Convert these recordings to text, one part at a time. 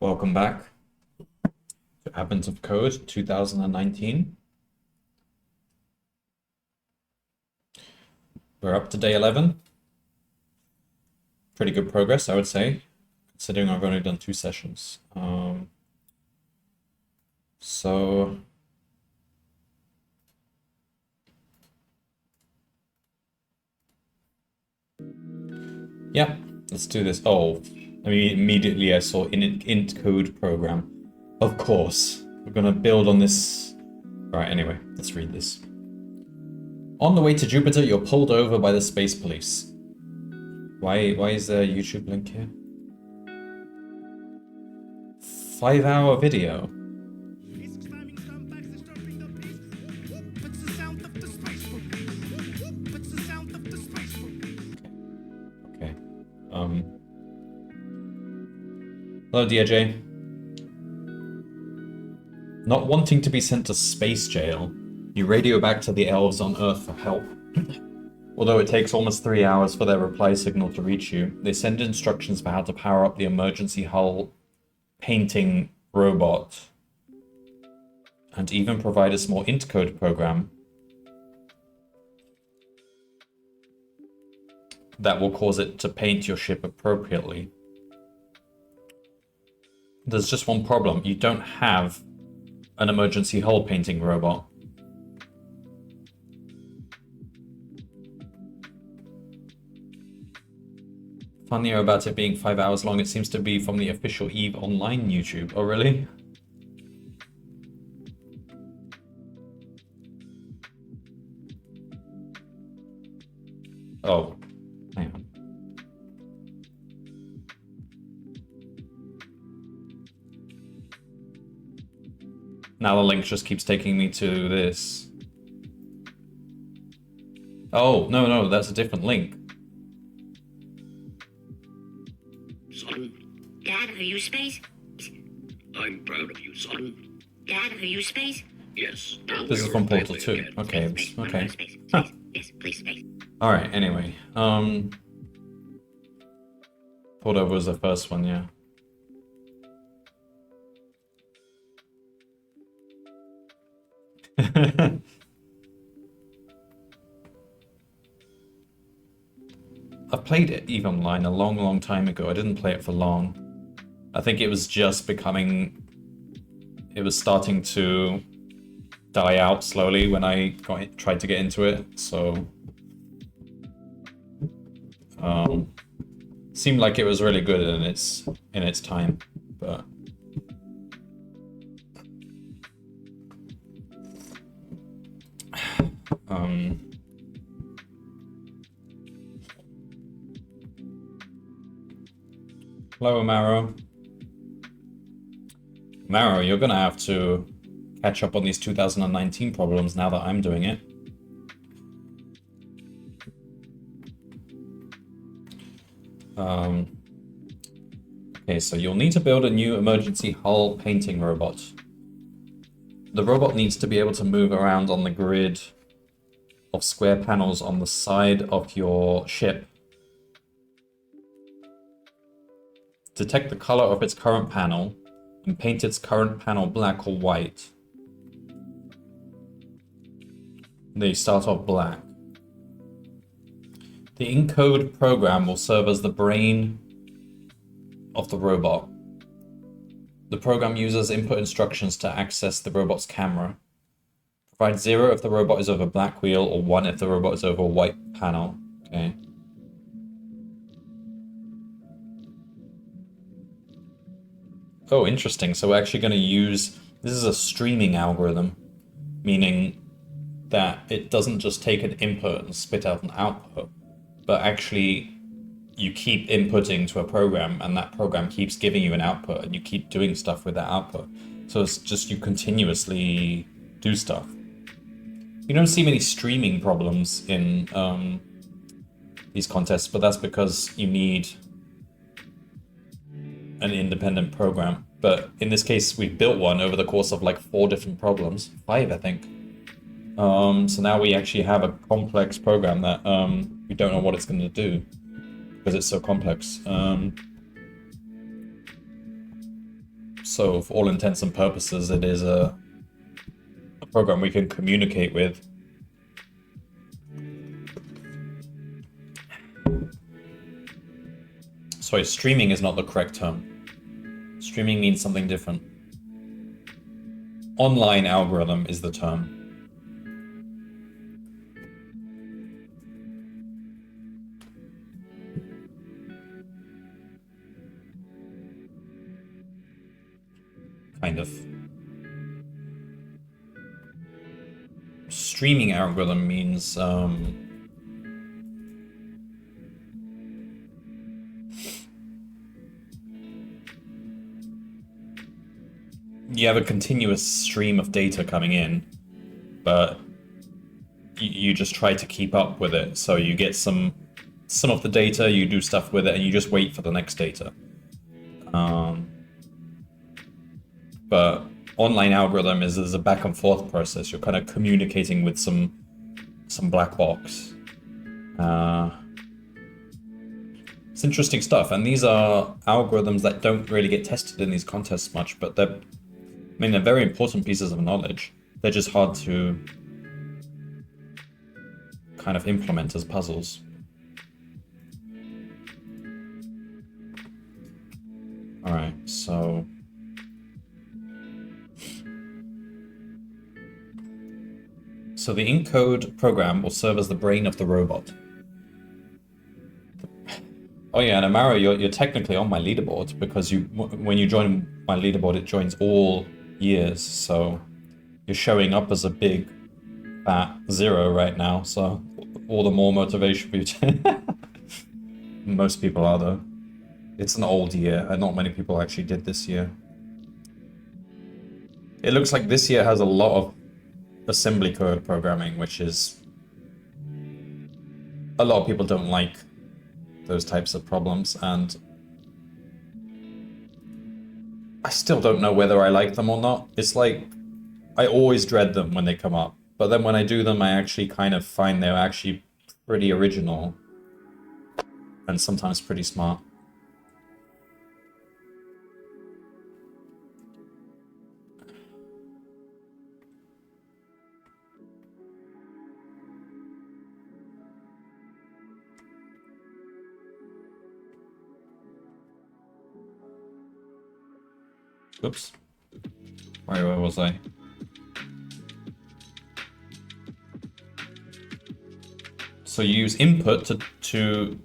Welcome back to Advent of Code 2019. We're up to day 11. Pretty good progress, I would say, considering I've only done 2 sessions. So yeah, let's do this. Oh, I mean, immediately I saw int code program. Of course, we're gonna build on this. Right, anyway, let's read this. On the way to Jupiter, you're pulled over by the space police. Why is there a YouTube link here? 5-hour video. Okay. Hello, DJ. Not wanting to be sent to space jail, you radio back to the elves on Earth for help. Although it takes almost 3 hours for their reply signal to reach you, they send instructions for how to power up the emergency hull painting robot, and even provide a small int code program that will cause it to paint your ship appropriately. There's just one problem. You don't have an emergency hull painting robot. Funnier about it being 5 hours long, it seems to be from the official EVE Online YouTube. Oh, really? Oh, hang on. Now the link just keeps taking me to this. Oh, no, that's a different link. Son. Dad, are you space? I'm proud of you, son. Dad, are you space? Yes. This is from Portal 2. Okay, okay. Space. Huh. Yes, please, space. Alright, anyway. Thought it was the first one, yeah. I've played it EVE Online a long time ago. I didn't play it for long. I think it was just becoming... It was starting to die out slowly when I tried to get into it, so... seemed like it was really good in its time, but... Hello, Amaro. Amaro, you're gonna have to catch up on these 2019 problems now that I'm doing it. Okay, so you'll need to build a new emergency hull painting robot. The robot needs to be able to move around on the grid of square panels on the side of your ship. Detect the color of its current panel and paint its current panel black or white. They start off black. The encode program will serve as the brain of the robot. The program uses input instructions to access the robot's camera. Provide 0 if the robot is over a black wheel or 1 if the robot is over a white panel. Okay. Oh, interesting. So we're actually going to use... This is a streaming algorithm, meaning that it doesn't just take an input and spit out an output, but actually you keep inputting to a program and that program keeps giving you an output and you keep doing stuff with that output. So it's just you continuously do stuff. You don't see many streaming problems in these contests, but that's because you need an independent program. But in this case, we built one over the course of like 4 different problems. 5, I think. So now we actually have a complex program that we don't know what it's going to do because it's so complex. So for all intents and purposes, it is a program we can communicate with. Sorry, streaming is not the correct term. Streaming means something different. Online algorithm is the term. Kind of. Streaming algorithm means you have a continuous stream of data coming in, but you just try to keep up with it. So you get some of the data, you do stuff with it, and you just wait for the next data. But online algorithm is a back and forth process. You're kind of communicating with some black box. It's interesting stuff, and these are algorithms that don't really get tested in these contests much, but they're very important pieces of knowledge. They're just hard to kind of implement as puzzles. All right, so the encode program will serve as the brain of the robot. Oh yeah, and Amaro, you're technically on my leaderboard because when you join my leaderboard, it joins all years. So you're showing up as a big fat 0 right now. So all the more motivation for you to. Most people are though. It's an old year, and not many people actually did this year. It looks like this year has a lot of assembly code programming, which is a lot of people don't like those types of problems, and I still don't know whether I like them or not. It's like I always dread them when they come up, but then when I do them, I actually kind of find they're actually pretty original and sometimes pretty smart. Oops. Where was I? So you use input to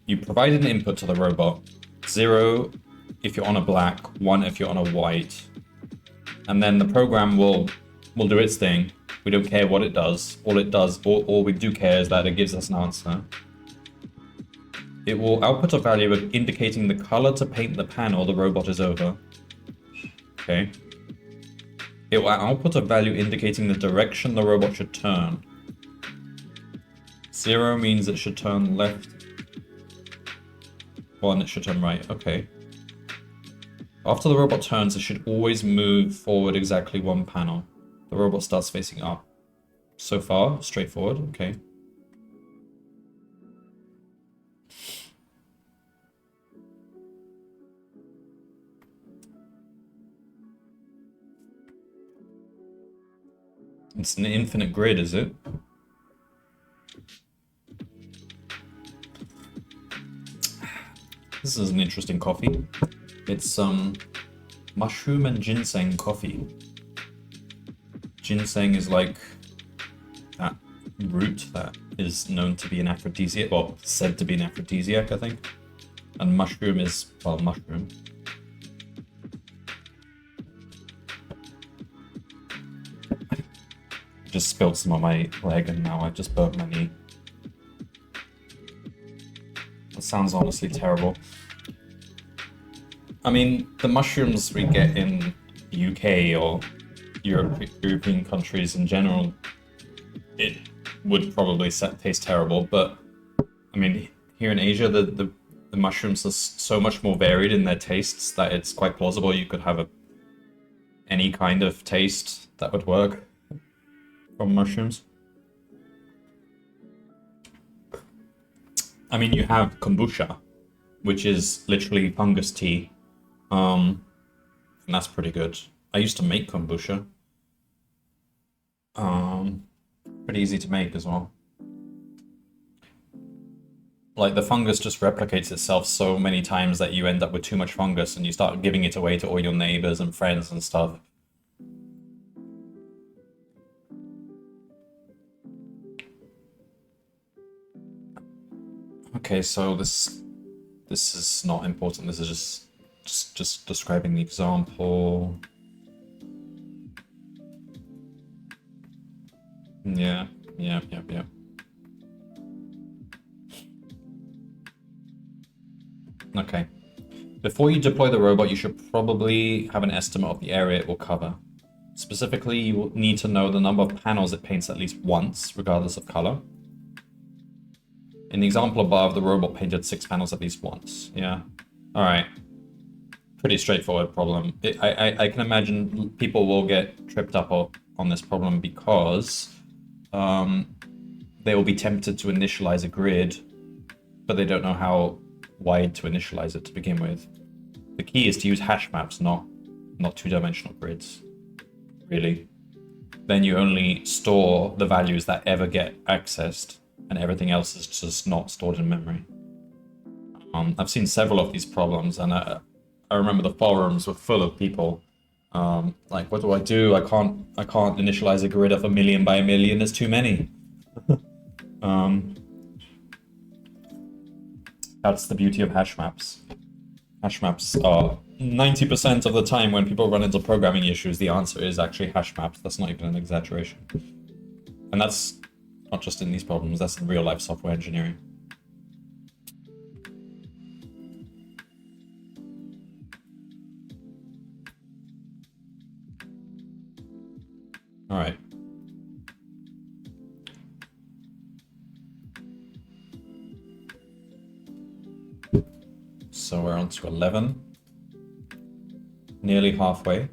you provide an input to the robot. 0 if you're on a black, 1 if you're on a white. And then the program will do its thing. We don't care what it does. All we do care is that it gives us an answer. It will output a value indicating the color to paint the panel the robot is over. Okay. It will output a value indicating the direction the robot should turn. 0 means it should turn left. 1, it should turn right. Okay. After the robot turns, it should always move forward exactly 1 panel. The robot starts facing up. So far, straightforward. Okay. It's an infinite grid, is it? This is an interesting coffee. It's mushroom and ginseng coffee. Ginseng is like that root that is known to be an aphrodisiac, well, said to be an aphrodisiac, I think. And mushroom is, well, mushroom. Just spilled some on my leg and now I've just burnt my knee. That sounds honestly terrible. I mean, the mushrooms we get in UK or European countries in general, it would probably taste terrible, but I mean, here in Asia, the mushrooms are so much more varied in their tastes that it's quite plausible you could have any kind of taste that would work from mushrooms. I mean, you have kombucha, which is literally fungus tea. And that's pretty good. I used to make kombucha. Pretty easy to make as well. Like, the fungus just replicates itself so many times that you end up with too much fungus and you start giving it away to all your neighbors and friends and stuff. Okay, so this is not important. This is just describing the example. Yeah. Okay. Before you deploy the robot, you should probably have an estimate of the area it will cover. Specifically, you will need to know the number of panels it paints at least once, regardless of color. In the example above, the robot painted 6 panels at least once. Yeah. Alright. Pretty straightforward problem. I can imagine people will get tripped up on this problem because they will be tempted to initialize a grid, but they don't know how wide to initialize it to begin with. The key is to use hash maps, not two-dimensional grids, really. Then you only store the values that ever get accessed, and everything else is just not stored in memory. I've seen several of these problems, and I remember the forums were full of people like, what do? I can't initialize a grid of 1,000,000 by 1,000,000. There's too many. That's the beauty of hash maps. Hash maps are 90% of the time when people run into programming issues, the answer is actually hash maps. That's not even an exaggeration. And that's not just in these problems, that's in real life software engineering. All right. So we're on to 11. Nearly halfway.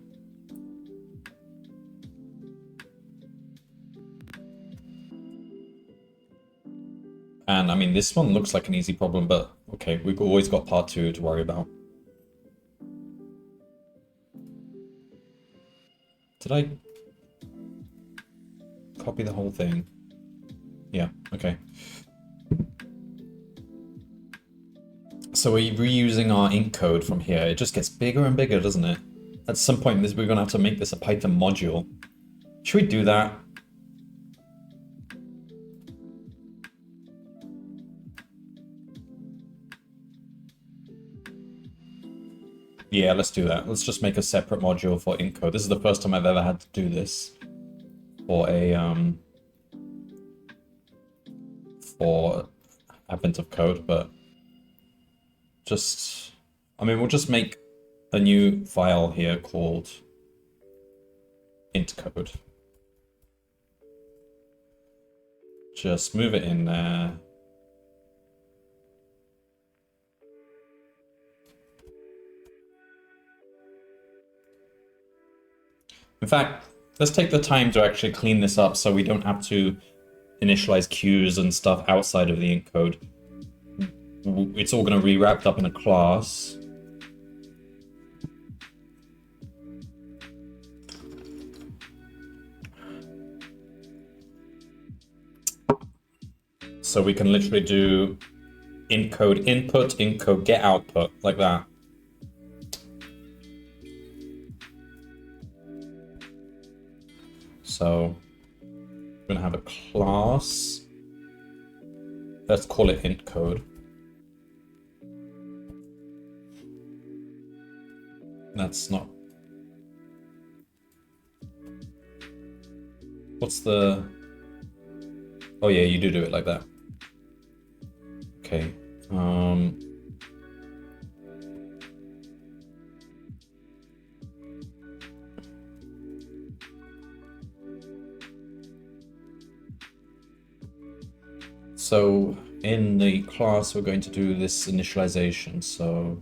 And I mean, this one looks like an easy problem, but okay, we've always got part 2 to worry about. Did I copy the whole thing? Yeah, okay. So we're reusing our ink code from here. It just gets bigger and bigger, doesn't it? At some point, we're going to have to make this a Python module. Should we do that? Yeah, let's do that. Let's just make a separate module for ink code. This is the first time I've ever had to do this for a for Advent of Code, but just, I mean, we'll just make a new file here called int code. Just move it in there. In fact, let's take the time to actually clean this up so we don't have to initialize queues and stuff outside of the ink code. It's all going to be wrapped up in a class. So we can literally do int code input, int code get output, like that. So we're going to have a class. Let's call it int code. That's not... What's the... Oh yeah, you do it like that. Okay. So in the class, we're going to do this initialization. So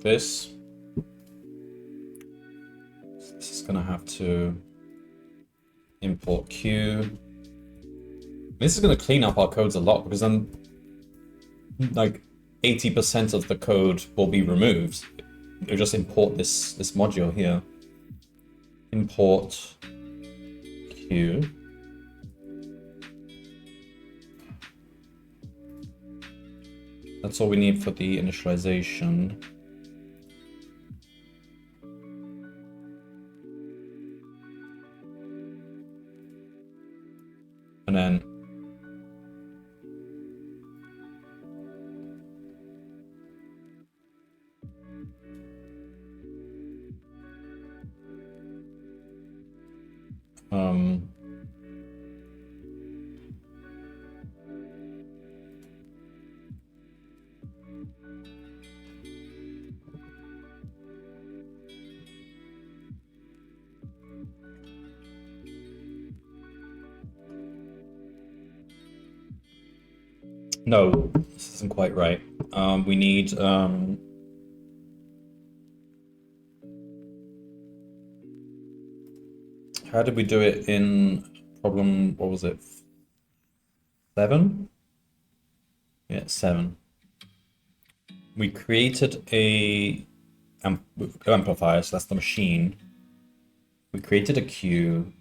this is going to have to import Q. This is going to clean up our codes a lot because then like 80% of the code will be removed. You'll just import this module here. Import Q. That's all we need for the initialization. And then no, this isn't quite right. We need how did we do it in problem, what was it? 7? Yeah, 7. We created a amplifier, so that's the machine. We created a queue.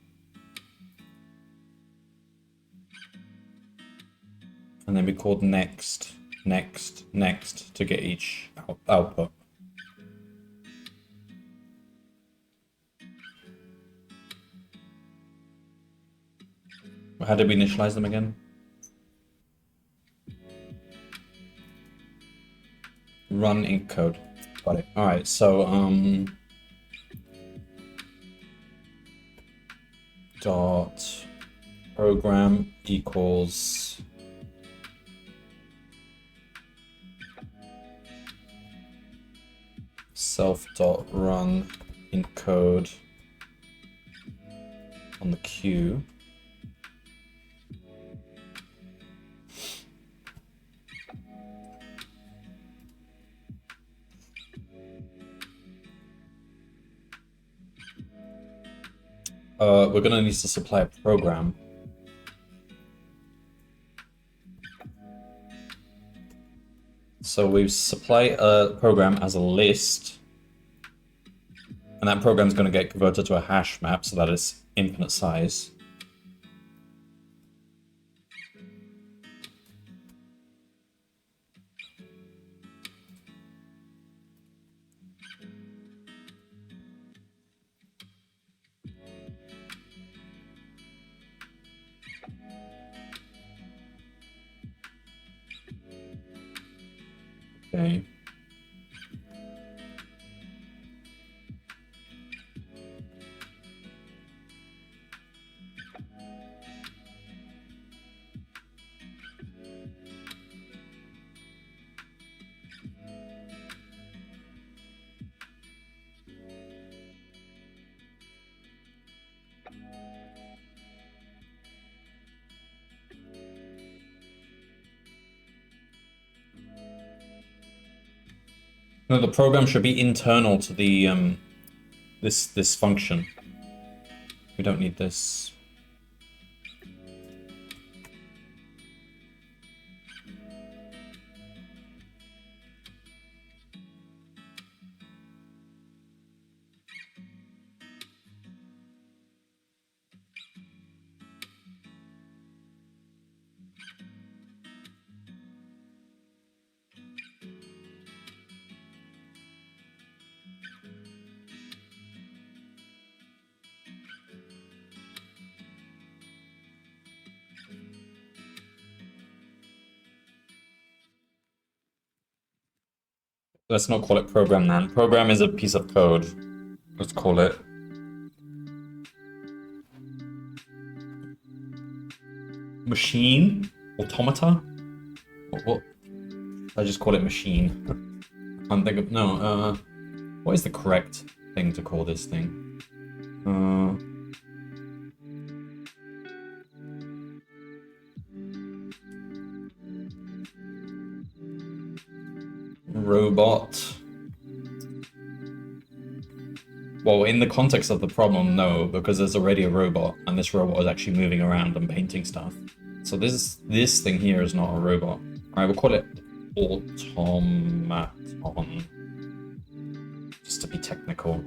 And then we called next, next, next to get each output. How did we initialize them again? Run in code. Got it. All right, so dot program equals self.run in code on the queue. We're gonna need to supply a program. So we supply a program as a list, and that program is going to get converted to a hash map so that it's infinite size. Okay. No, the program should be internal to the this function. We don't need this. Let's not call it program then. Program is a piece of code. Let's call it machine, automata. What? I just call it machine. I can't think of what is the correct thing to call this thing? Robot. Well, in the context of the problem, no, because there's already a robot, and this robot is actually moving around and painting stuff. So this thing here is not a robot. Alright, we'll call it automaton. Just to be technical.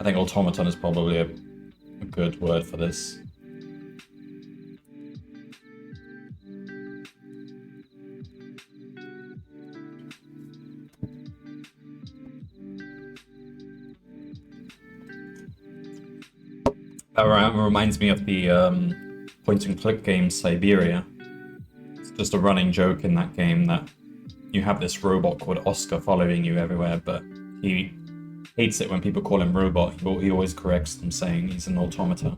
I think automaton is probably a good word for this. That reminds me of the point and click game Siberia. It's just a running joke in that game that you have this robot called Oscar following you everywhere, but he hates it when people call him robot. He always corrects them saying he's an automata.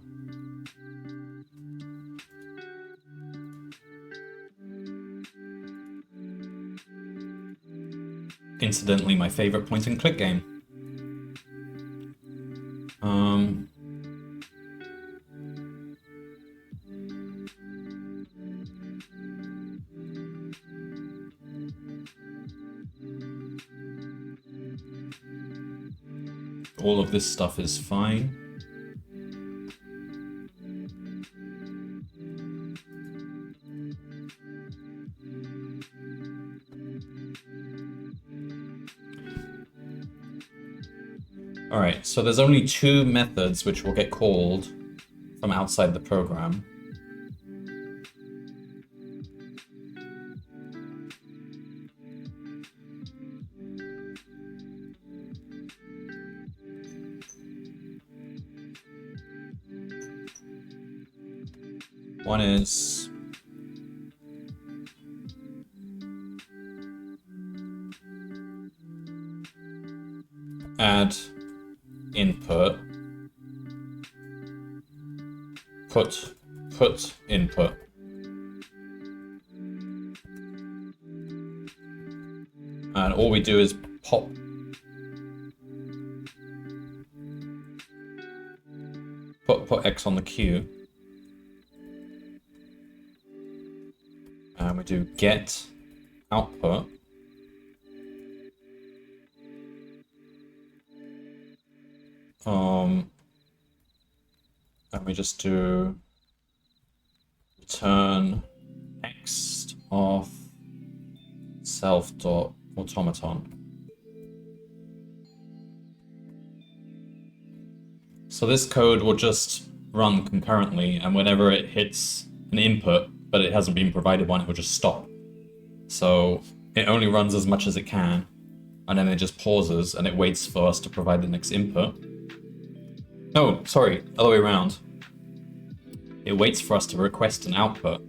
Incidentally, my favorite point and click game. All of this stuff is fine. Alright, so there's only two methods which will get called from outside the program. One is add input, put input. And all we do is put X on the queue. And we do get output. And we just do return next of self.automaton. So this code will just run concurrently, and whenever it hits an input, but it hasn't been provided one, it will just stop. So it only runs as much as it can, and then it just pauses and it waits for us to provide the next input. No, sorry, other way around. It waits for us to request an output.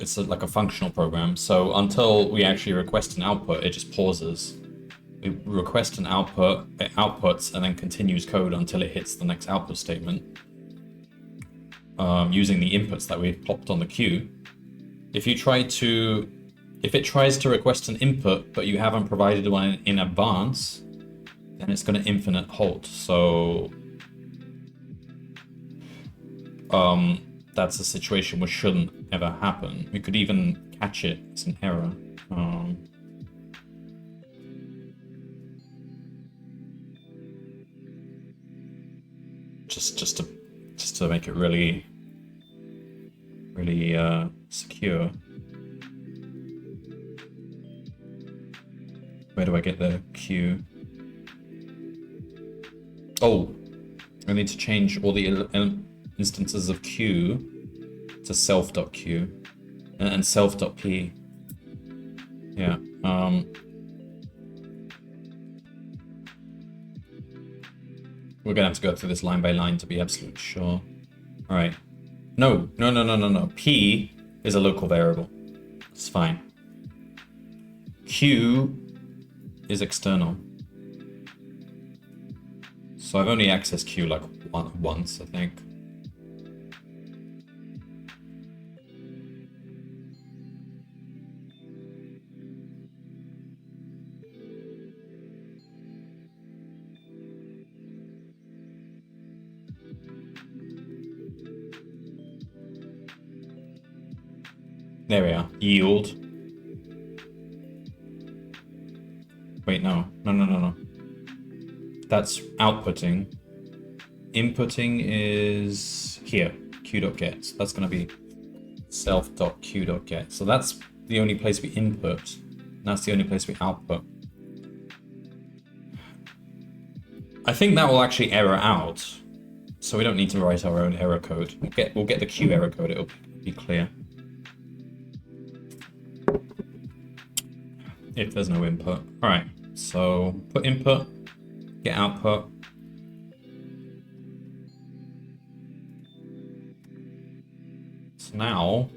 It's like a functional program, so until we actually request an output, it just pauses. We request an output, it outputs, and then continues code until it hits the next output statement. Using the inputs that we've popped on the queue. If it tries to request an input, but you haven't provided one in advance, then it's going to infinite halt. So that's a situation which shouldn't ever happen. We could even catch it as an error. Just to make it really secure. Where do I get the queue? Oh, I need to change all the instances of queue to self.q and self.p. Yeah. We're gonna have to go through this line by line to be absolutely sure. All right. No. P is a local variable. It's fine. Q is external. So I've only accessed Q like once, I think. There we are. Yield. Wait, no. That's outputting. Inputting is here, q.get. So that's going to be self.q.get. So that's the only place we input. And that's the only place we output. I think that will actually error out. So we don't need to write our own error code. We'll get the Q error code, it'll be clear. If there's no input. Alright, so put input, get output. So now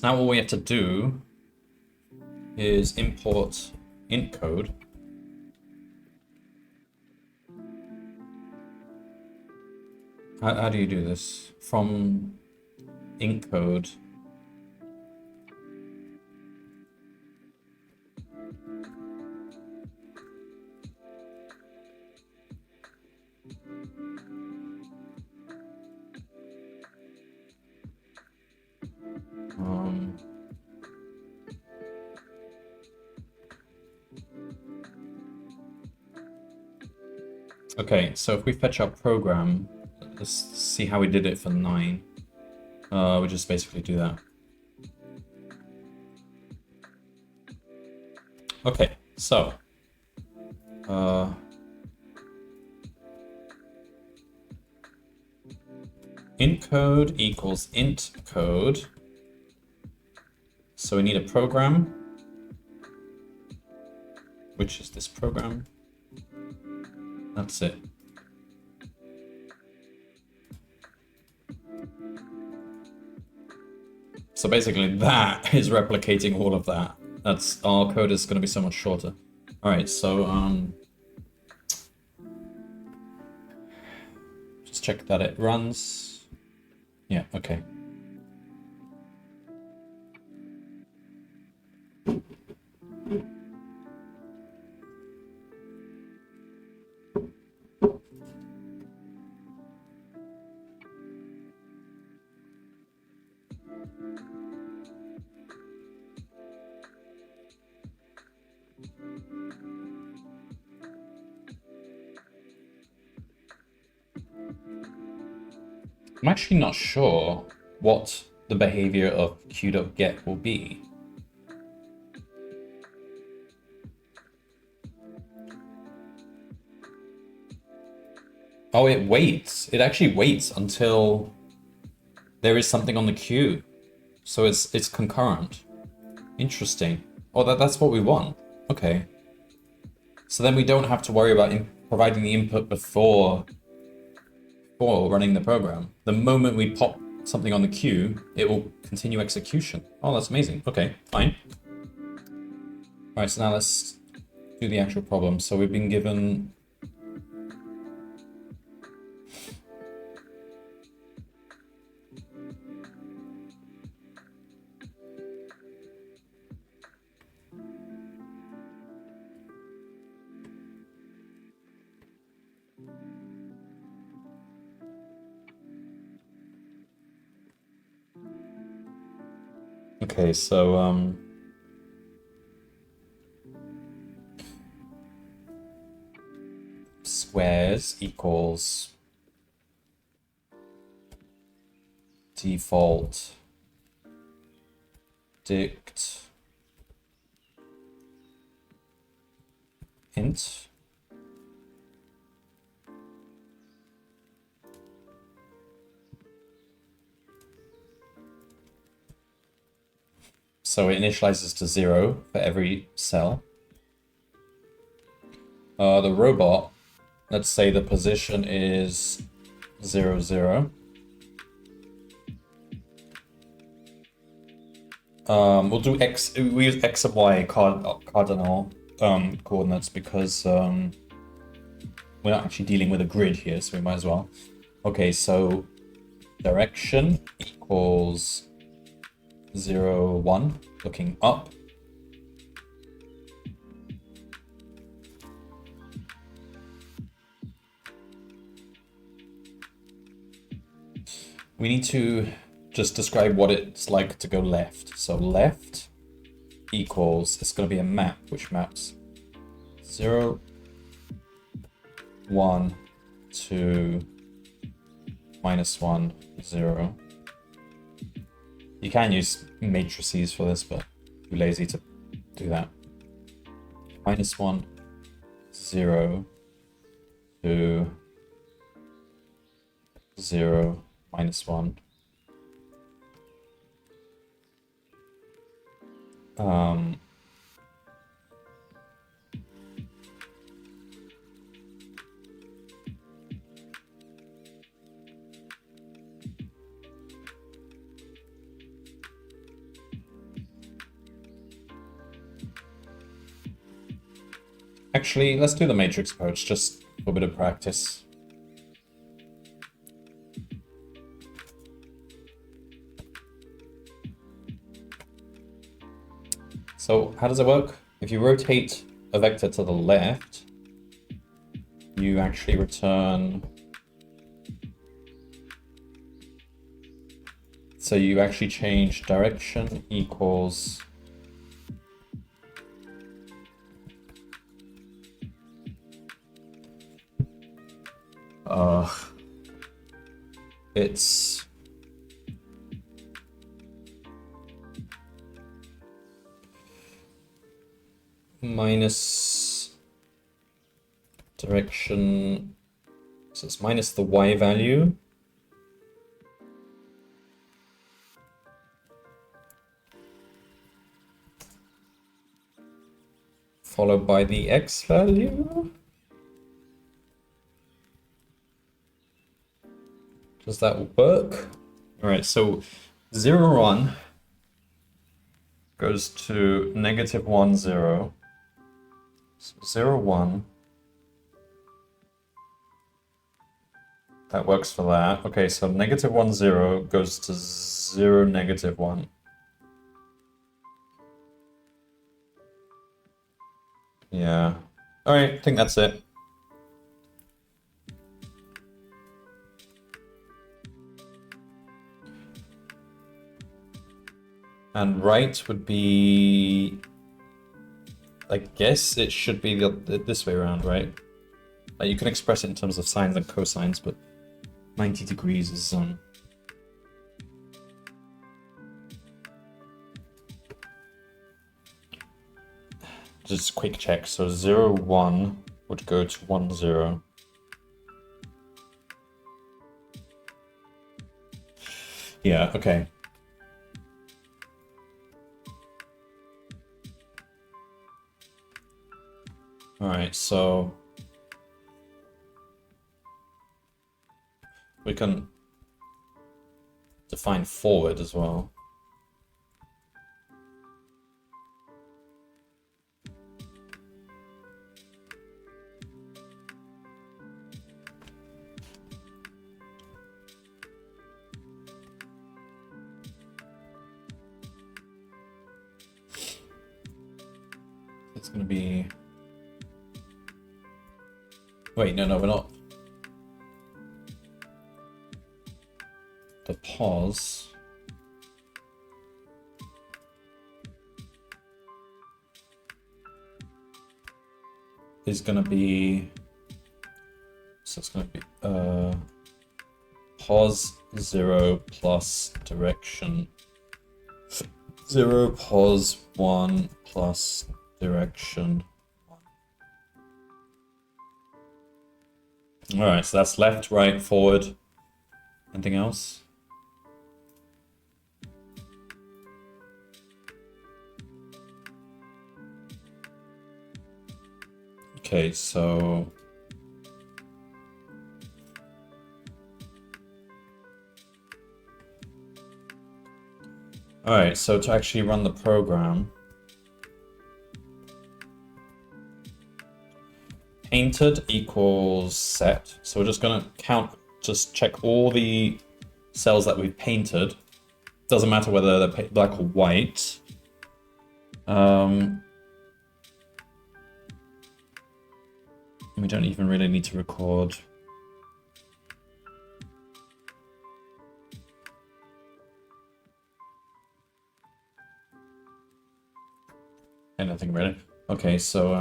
all we have to do is import int code. How do you do this? From int code. Okay, so if we fetch our program, let's see how we did it for 9. We just basically do that. Okay, so int code equals int code. So we need a program, which is this program. That's it. So basically that is replicating all of that. That's our code is going to be so much shorter. All right, so just check that it runs. Yeah, okay. I'm actually not sure what the behavior of q.get will be. Oh, it waits. It actually waits until there is something on the queue. So it's concurrent. Interesting. Oh, that's what we want. Okay. So then we don't have to worry about providing the input before running the program. The moment we pop something on the queue, it will continue execution. Oh, that's amazing. Okay, fine. All right, so now let's do the actual problem. So we've been given okay, so squares equals default dict int so it initializes to 0 for every cell. The robot, let's say the position is 0, 0. We'll do x. We use x and y cardinal coordinates because we're not actually dealing with a grid here, so we might as well. Okay, so direction equals 0, 1, looking up. We need to just describe what it's like to go left. So left equals, it's going to be a map, which maps 0, 1, 2, minus 1, 0. You can use matrices for this, but I'm too lazy to do that. Minus 1, 0, 2, 0, minus 1. Actually, let's do the matrix approach just for a bit of practice. So how does it work? If you rotate a vector to the left, you actually return... So you actually change direction equals... it's... minus direction, so it's minus the y value followed by the x value. Does that work? All right, so 0, 1 goes to negative 1, 0. So 0, 1. That works for that. Okay, so negative 1, 0 goes to 0, negative 1. Yeah. All right, I think that's it. And right would be... I guess it should be this way around, right? Like you can express it in terms of sines and cosines, but 90 degrees is just a quick check. So 0, 1 would go to 1, 0. Yeah, okay. All right, so we can define forward as well. It's going to be... Wait, no, we're not. The pause is going to be... So it's going to be pause 0 plus direction 0, pause 1 plus direction 1. All right, so that's left, right, forward. Anything else? Okay, so all right, so to actually run the program, painted equals set. So we're just gonna just check all the cells that we've painted. Doesn't matter whether they're black or white. We don't even really need to record. Nothing really. Okay, so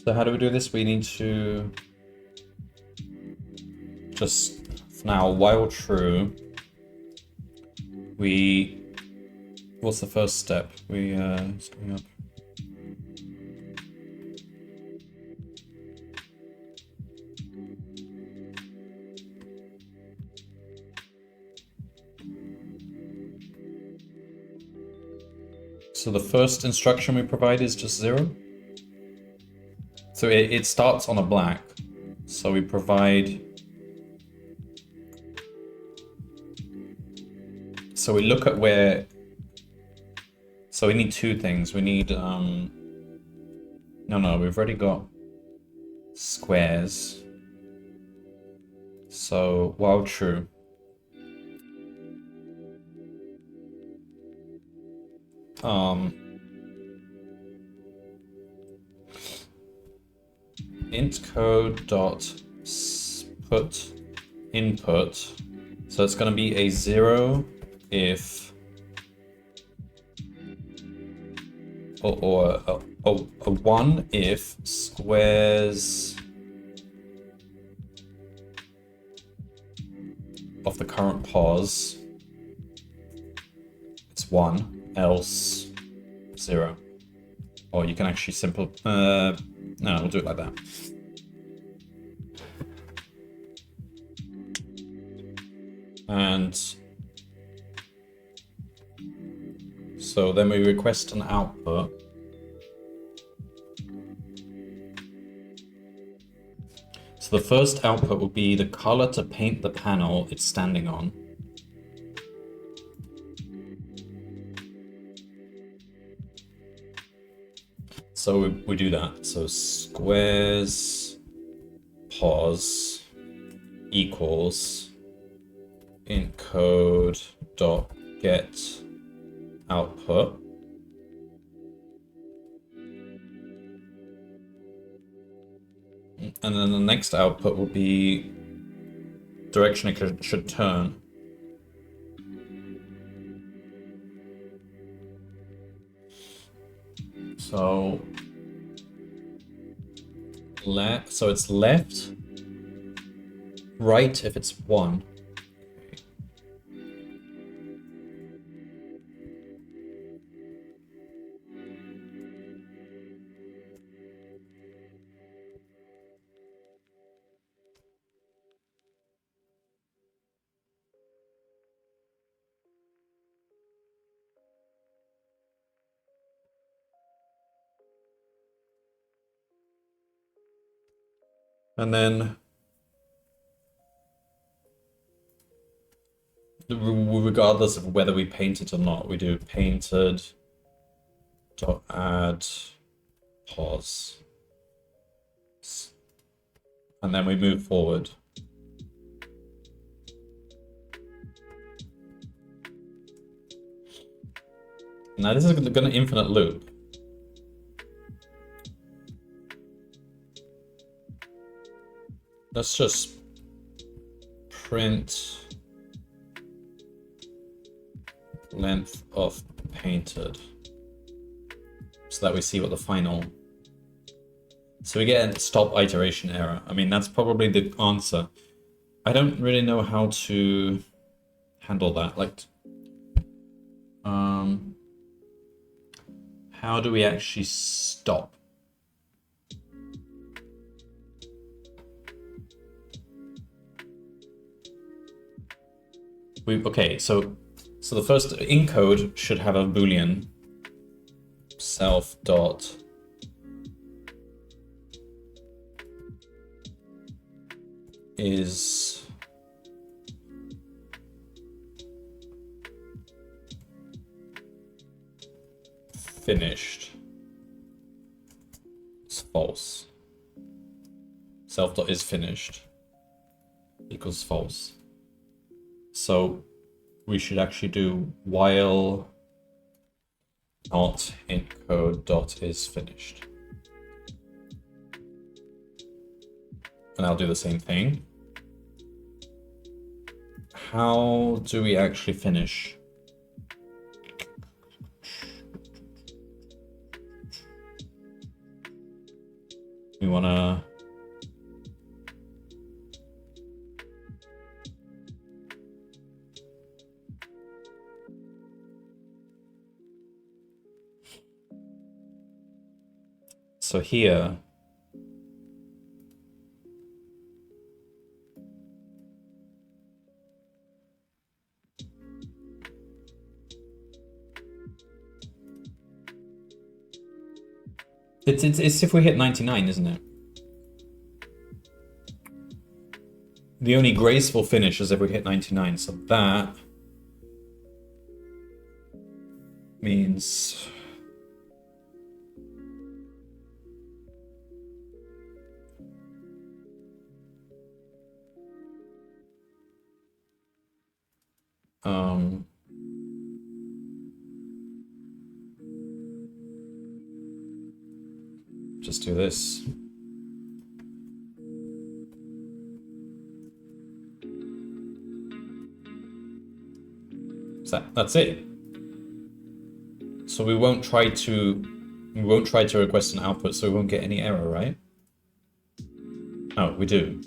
So how do we do this? We need to just now while true. What's the first step? Setting up. So the first instruction we provide is just 0. So it starts on a black. So we provide. So we look at where. So we need two things. We need no, we've already got squares. So while true. Int code dot put input. So it's going to be a 0 if or a 1 if squares of the current pos. It's 1, else 0. Or you can actually no, we'll do it like that. And so then we request an output. So the first output will be the color to paint the panel it's standing on. So we do that. So squares pos equals int code dot get output. And then the next output will be direction it should turn. So it's left, right if it's 1. And then regardless of whether we paint it or not, we do painted dot add pos. And then we move forward. Now this is going to infinite loop. Let's just print length of painted so that we see what the final. So we get a stop iteration error. I mean, that's probably the answer. I don't really know how to handle that. Like, how do we actually stop? Okay, so the first encode should have a boolean self dot is finished. It's false. Self dot is finished equals false. So we should actually do while not encode dot is finished. And I'll do the same thing. How do we actually finish? We want to... So here... It's if we hit 99, isn't it? The only graceful finish is if we hit 99, so that means... just do this. That's it. So we won't try to request an output, so we won't get any error, right? Oh, we do.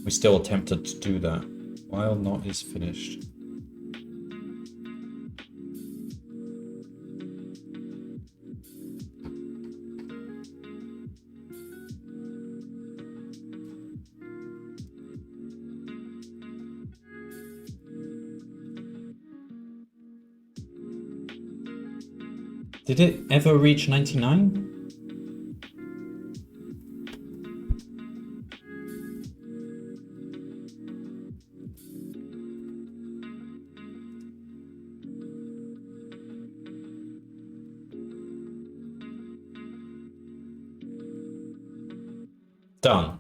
We still attempted to do that. While not is finished. Did it ever reach 99? Done.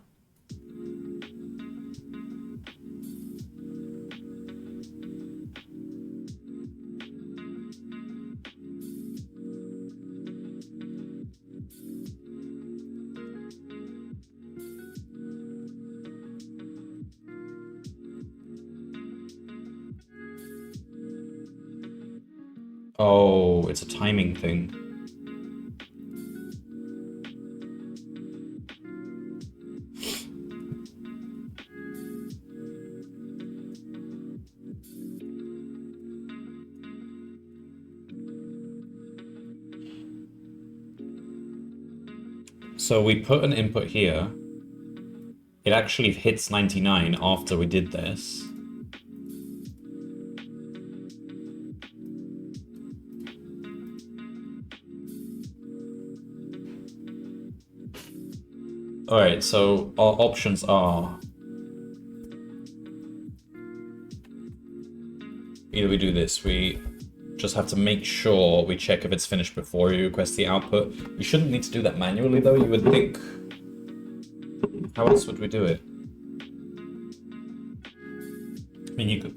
Oh, it's a timing thing. So we put an input here. It actually hits 99 after we did this. Alright, so our options are... either we do this, we just have to make sure we check if it's finished before we request the output. You shouldn't need to do that manually though, you would think. How else would we do it? I mean, you could...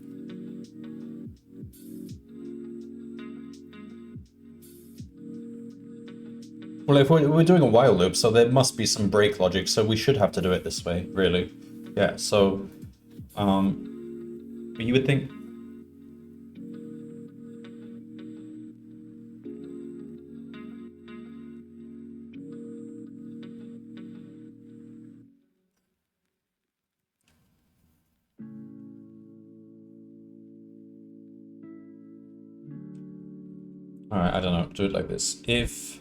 Well, if we're doing a while loop, so there must be some break logic, so we should have to do it this way, really. Yeah, so... but you would think... Alright, I don't know, do it like this. If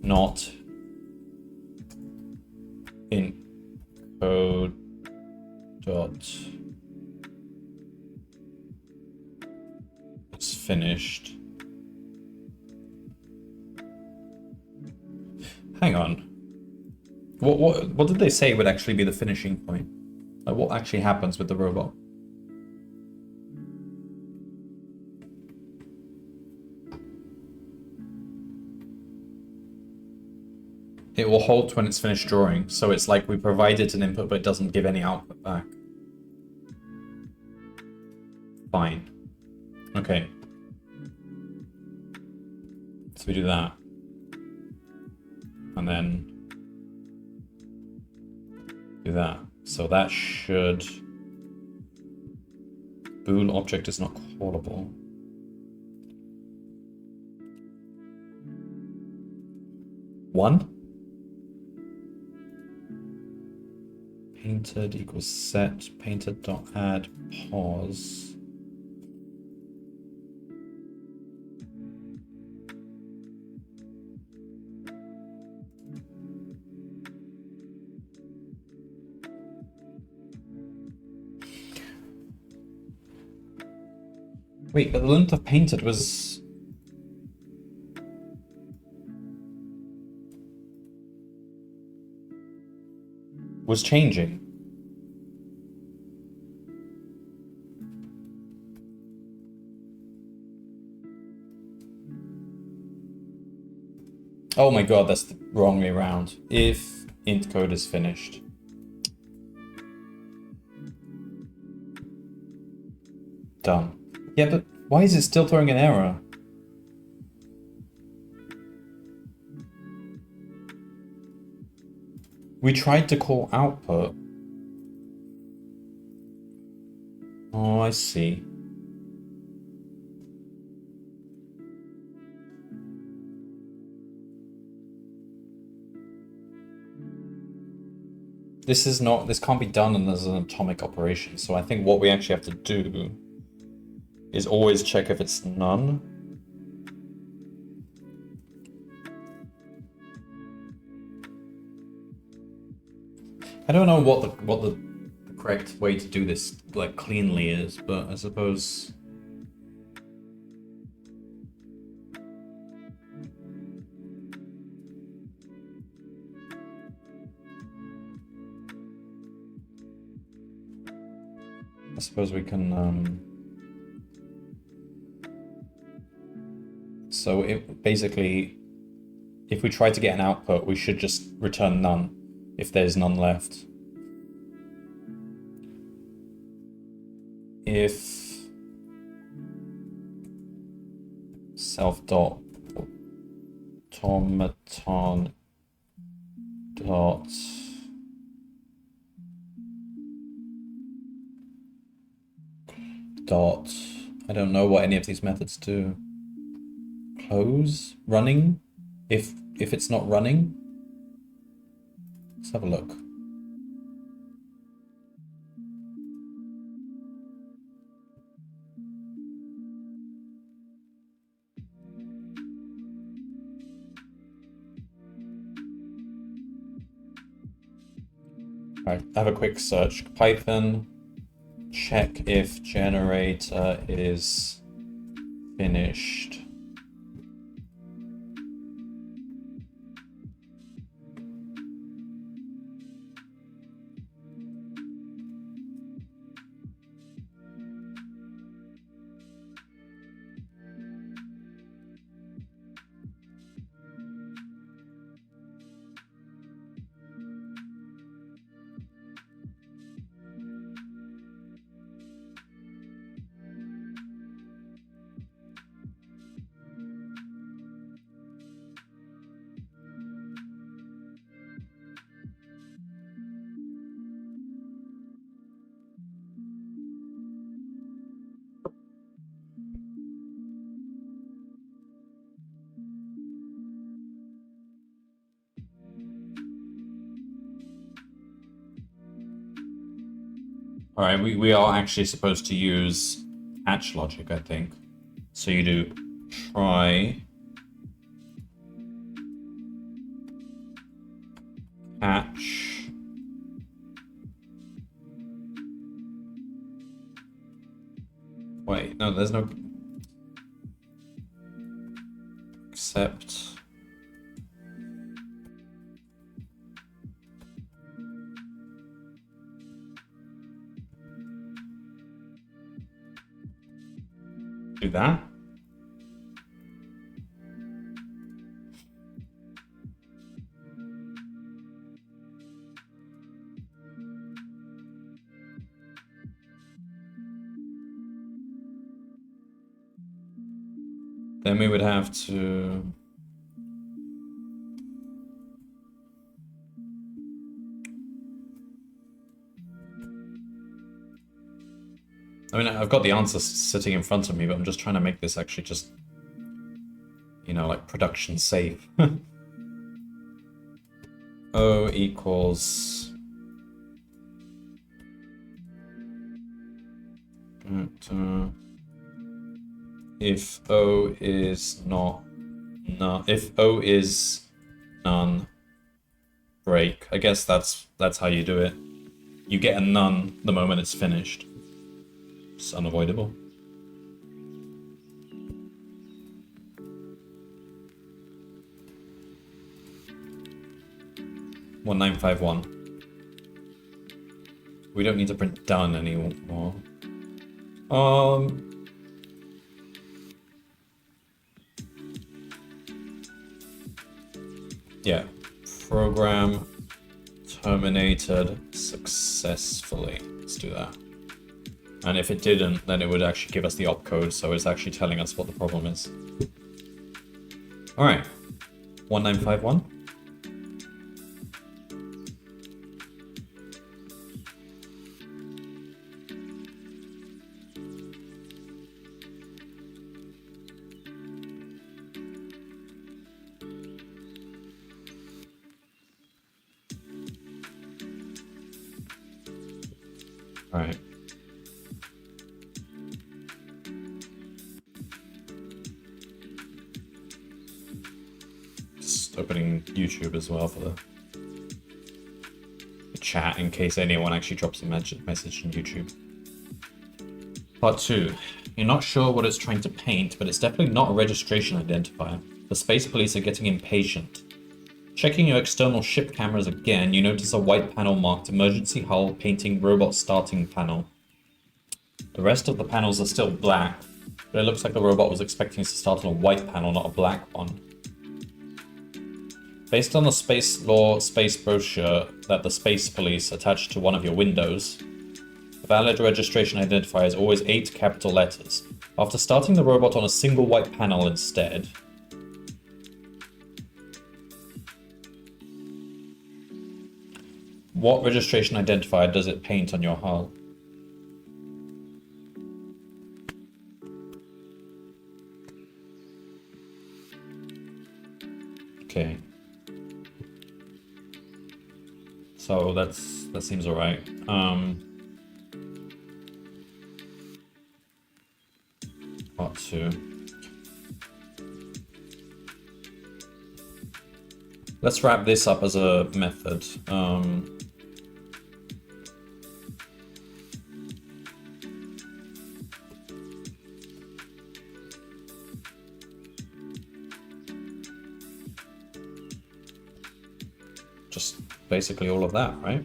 not in code dot it's finished. Hang on. What did they say would actually be the finishing point? Like what actually happens with the robot? It will halt when it's finished drawing, so it's like we provide it an input but it doesn't give any output back. Fine. Okay. So we do that. And then do that. So that should Bool object is not callable. One? Painted equals set, painted.add, pause. Wait, but the length of painted was changing. Oh my god, that's the wrong way around. If int code is finished. Done. Yeah, but why is it still throwing an error? We tried to call output. Oh, I see. This can't be done as an atomic operation, so I think what we actually have to do is always check if it's none. I don't know what the correct way to do this like cleanly is, but I suppose we can so it basically, if we try to get an output, we should just return none if there's none left. If self dot automaton dot I don't know what any of these methods do. Close running if it's not running. Let's have a look. Alright, have a quick search. Python, check if generator is finished. All right, we are actually supposed to use hatch logic, I think. So you do try hatch wait, no, there's no except do that. Then we would have to I mean, I've got the answer sitting in front of me, but I'm just trying to make this actually just, you know, like production safe. O equals... if O is not none, if O is none, break. I guess that's how you do it. You get a none the moment it's finished. It's unavoidable. "1951. We don't need to print done anymore. Yeah. Program terminated successfully. Let's do that. And if it didn't, then it would actually give us the opcode, so it's actually telling us what the problem is. Alright. 1951. Alright. Just opening YouTube as well for the chat in case anyone actually drops a message in YouTube. Part 2. You're not sure what it's trying to paint, but it's definitely not a registration identifier. The space police are getting impatient. Checking your external ship cameras again, you notice a white panel marked Emergency Hull Painting Robot Starting Panel. The rest of the panels are still black, but it looks like the robot was expecting to start on a white panel, not a black one. Based on the Space Law Space brochure that the Space Police attached to one of your windows, the valid registration identifier is always 8 capital letters. After starting the robot on a single white panel instead, what registration identifier does it paint on your hull? Okay. So that seems alright. Part 2. Let's wrap this up as a method. Just basically all of that, right?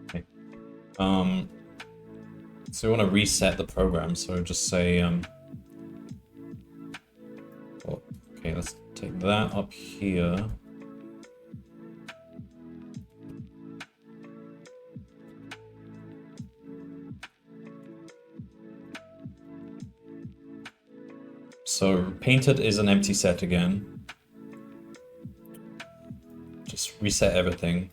Okay. So we want to reset the program, so just say, okay, let's take that up here. So painted is an empty set again. Just reset everything.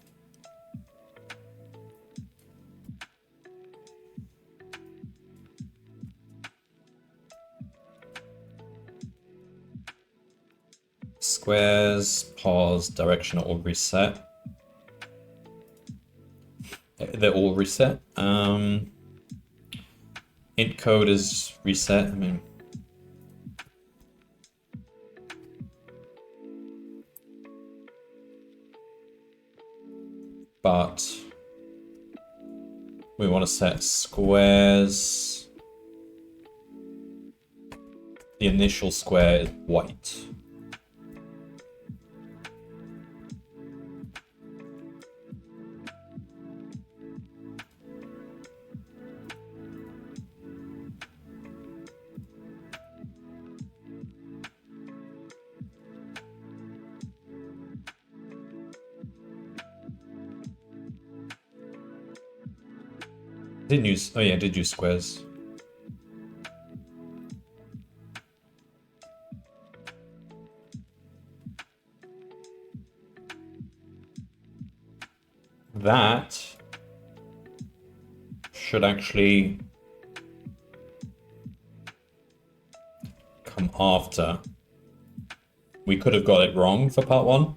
Squares, pause, directional, or reset. They're all reset. Int code is reset. I mean, but we want to set squares. The initial square is white. Didn't use, oh yeah, I did use squares. That should actually come after. We could have got it wrong for part 1.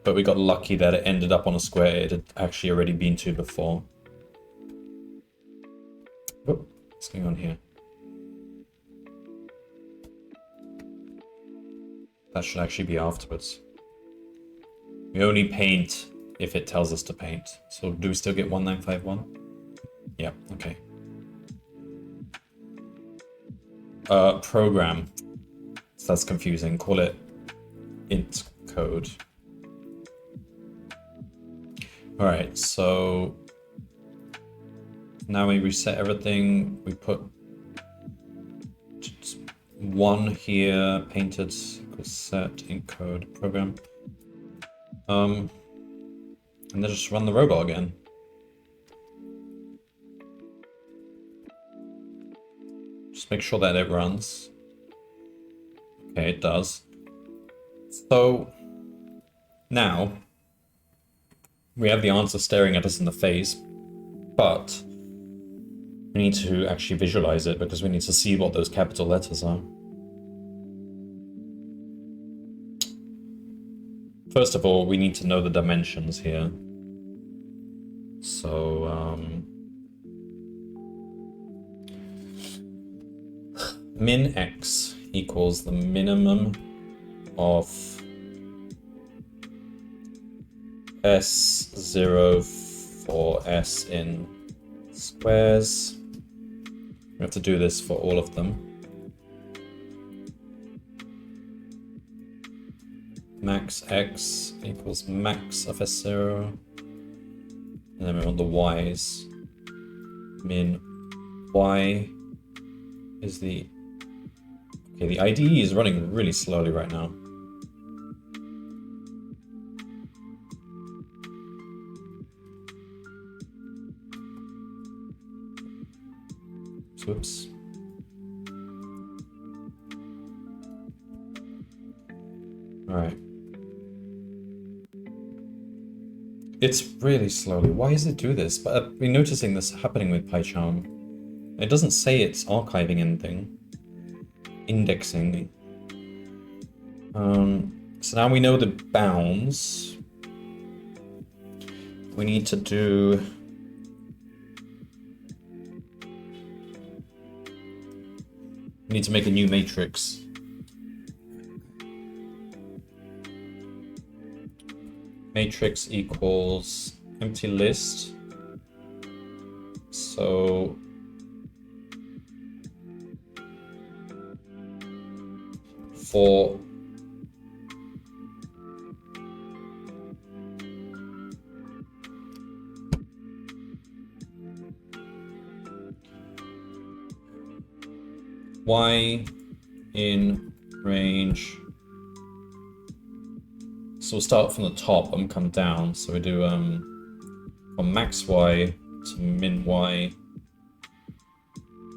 But we got lucky that it ended up on a square it had actually already been to before. Oh, what's going on here? That should actually be afterwards. We only paint if it tells us to paint. So do we still get 1951? Yeah, okay. Program. So that's confusing. Call it int code. Alright, so now we reset everything. We put 1 here, painted, set, encode, program. And then just run the robot again. Just make sure that it runs. Okay, it does. So now we have the answer staring at us in the face, but we need to actually visualize it because we need to see what those capital letters are. First of all, we need to know the dimensions here. So, min x equals the minimum of S0 for S in squares. We have to do this for all of them. Max x equals max of S0. And then we want the y's. Min y is the... Okay, the IDE is running really slowly right now. Whoops. Alright. It's really slowly. Why does it do this? But I've been noticing this happening with PyCharm. It doesn't say it's archiving anything. Indexing. So now we know the bounds. We need to do... We need to make a new matrix. Matrix equals empty list. So for y in range, so we'll start from the top and come down. So we do from max y to min y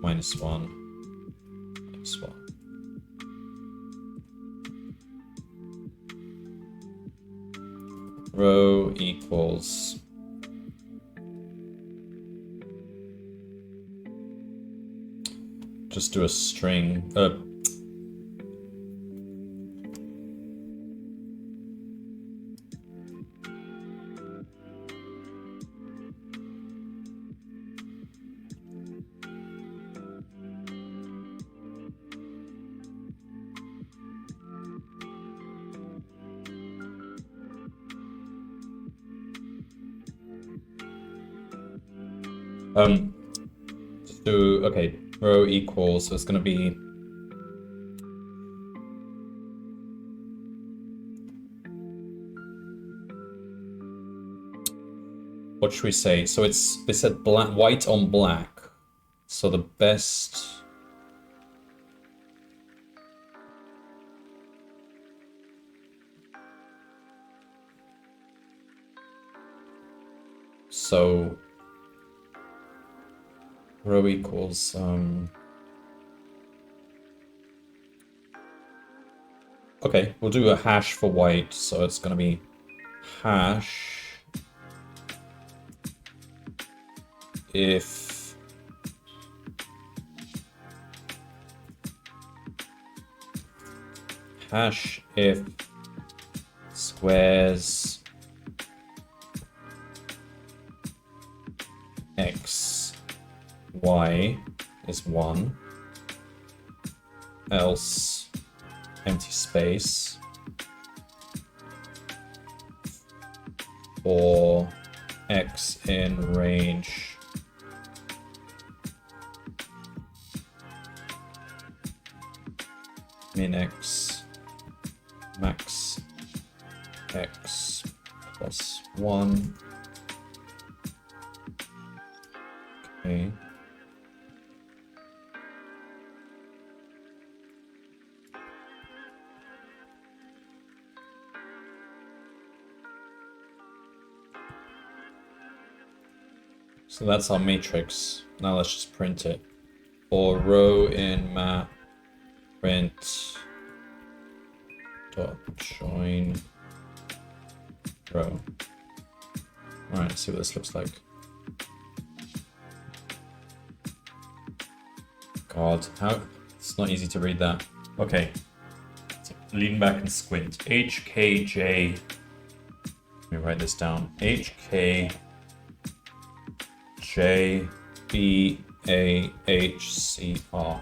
minus 1 minus 1. Row equals just do a string. Just do, okay, row equals, so it's going to be what should we say? So it's, they said black, white on black. So the best. So rho equals okay, we'll do a hash for white, so it's gonna be hash if squares x y is 1, else empty space for x in range min x max x plus 1. Okay. So that's our matrix. Now let's just print it. For row in map print dot join row. Alright, let's see what this looks like. God, how it's not easy to read that. Okay. So lean back and squint. HKJ. Let me write this down. HKJ BAHCR.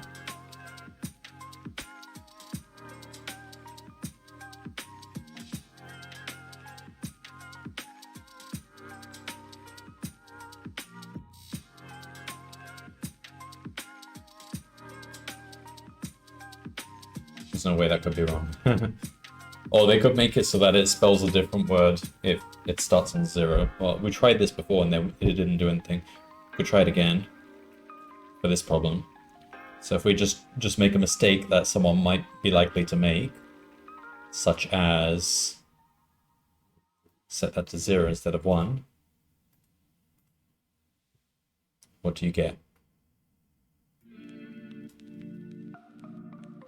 There's no way that could be wrong. Or they could make it so that it spells a different word if it starts on 0. Well, we tried this before and then it didn't do anything. We try it again for this problem. So if we just make a mistake that someone might be likely to make, such as set that to 0 instead of 1, what do you get?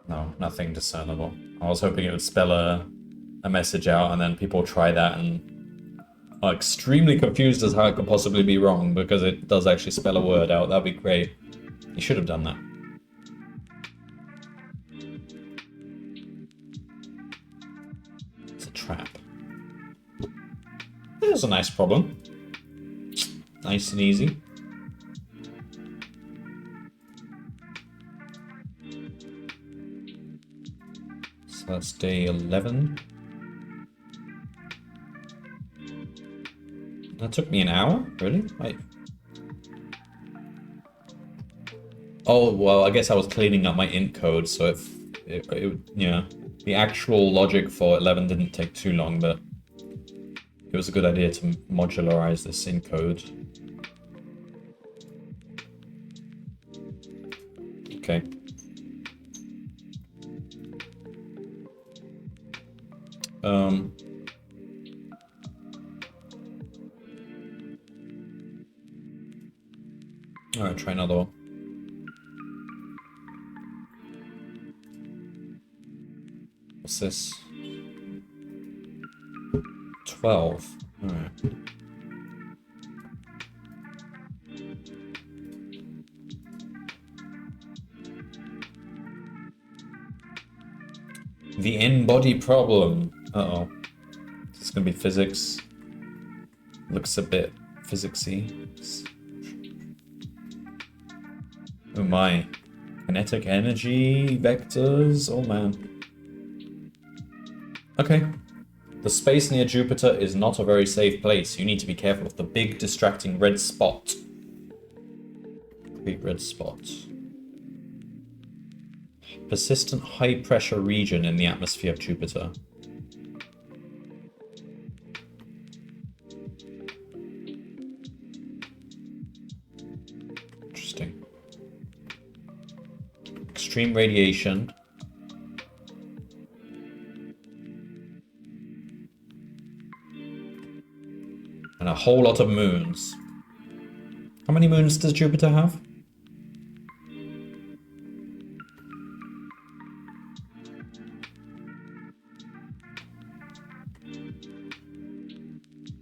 No, nothing discernible. I was hoping it would spell a message out and then people try that and are extremely confused as how it could possibly be wrong because it does actually spell a word out. That'd be great. You should have done that. It's a trap. There's a nice problem. Nice and easy. So that's day 11. That took me an hour? Really? Wait. Oh, well, I guess I was cleaning up my int code, so yeah. The actual logic for 11 didn't take too long, but it was a good idea to modularize this int code. Okay. Alright, try another one. What's this? 12. Alright. The in-body problem. Uh-oh. This is gonna be physics. Looks a bit physicsy. Oh my. Kinetic energy vectors. Oh man. Okay. The space near Jupiter is not a very safe place. You need to be careful of the big distracting red spot. Big red spot. Persistent high pressure region in the atmosphere of Jupiter. Interesting. Extreme radiation. And a whole lot of moons. How many moons does Jupiter have?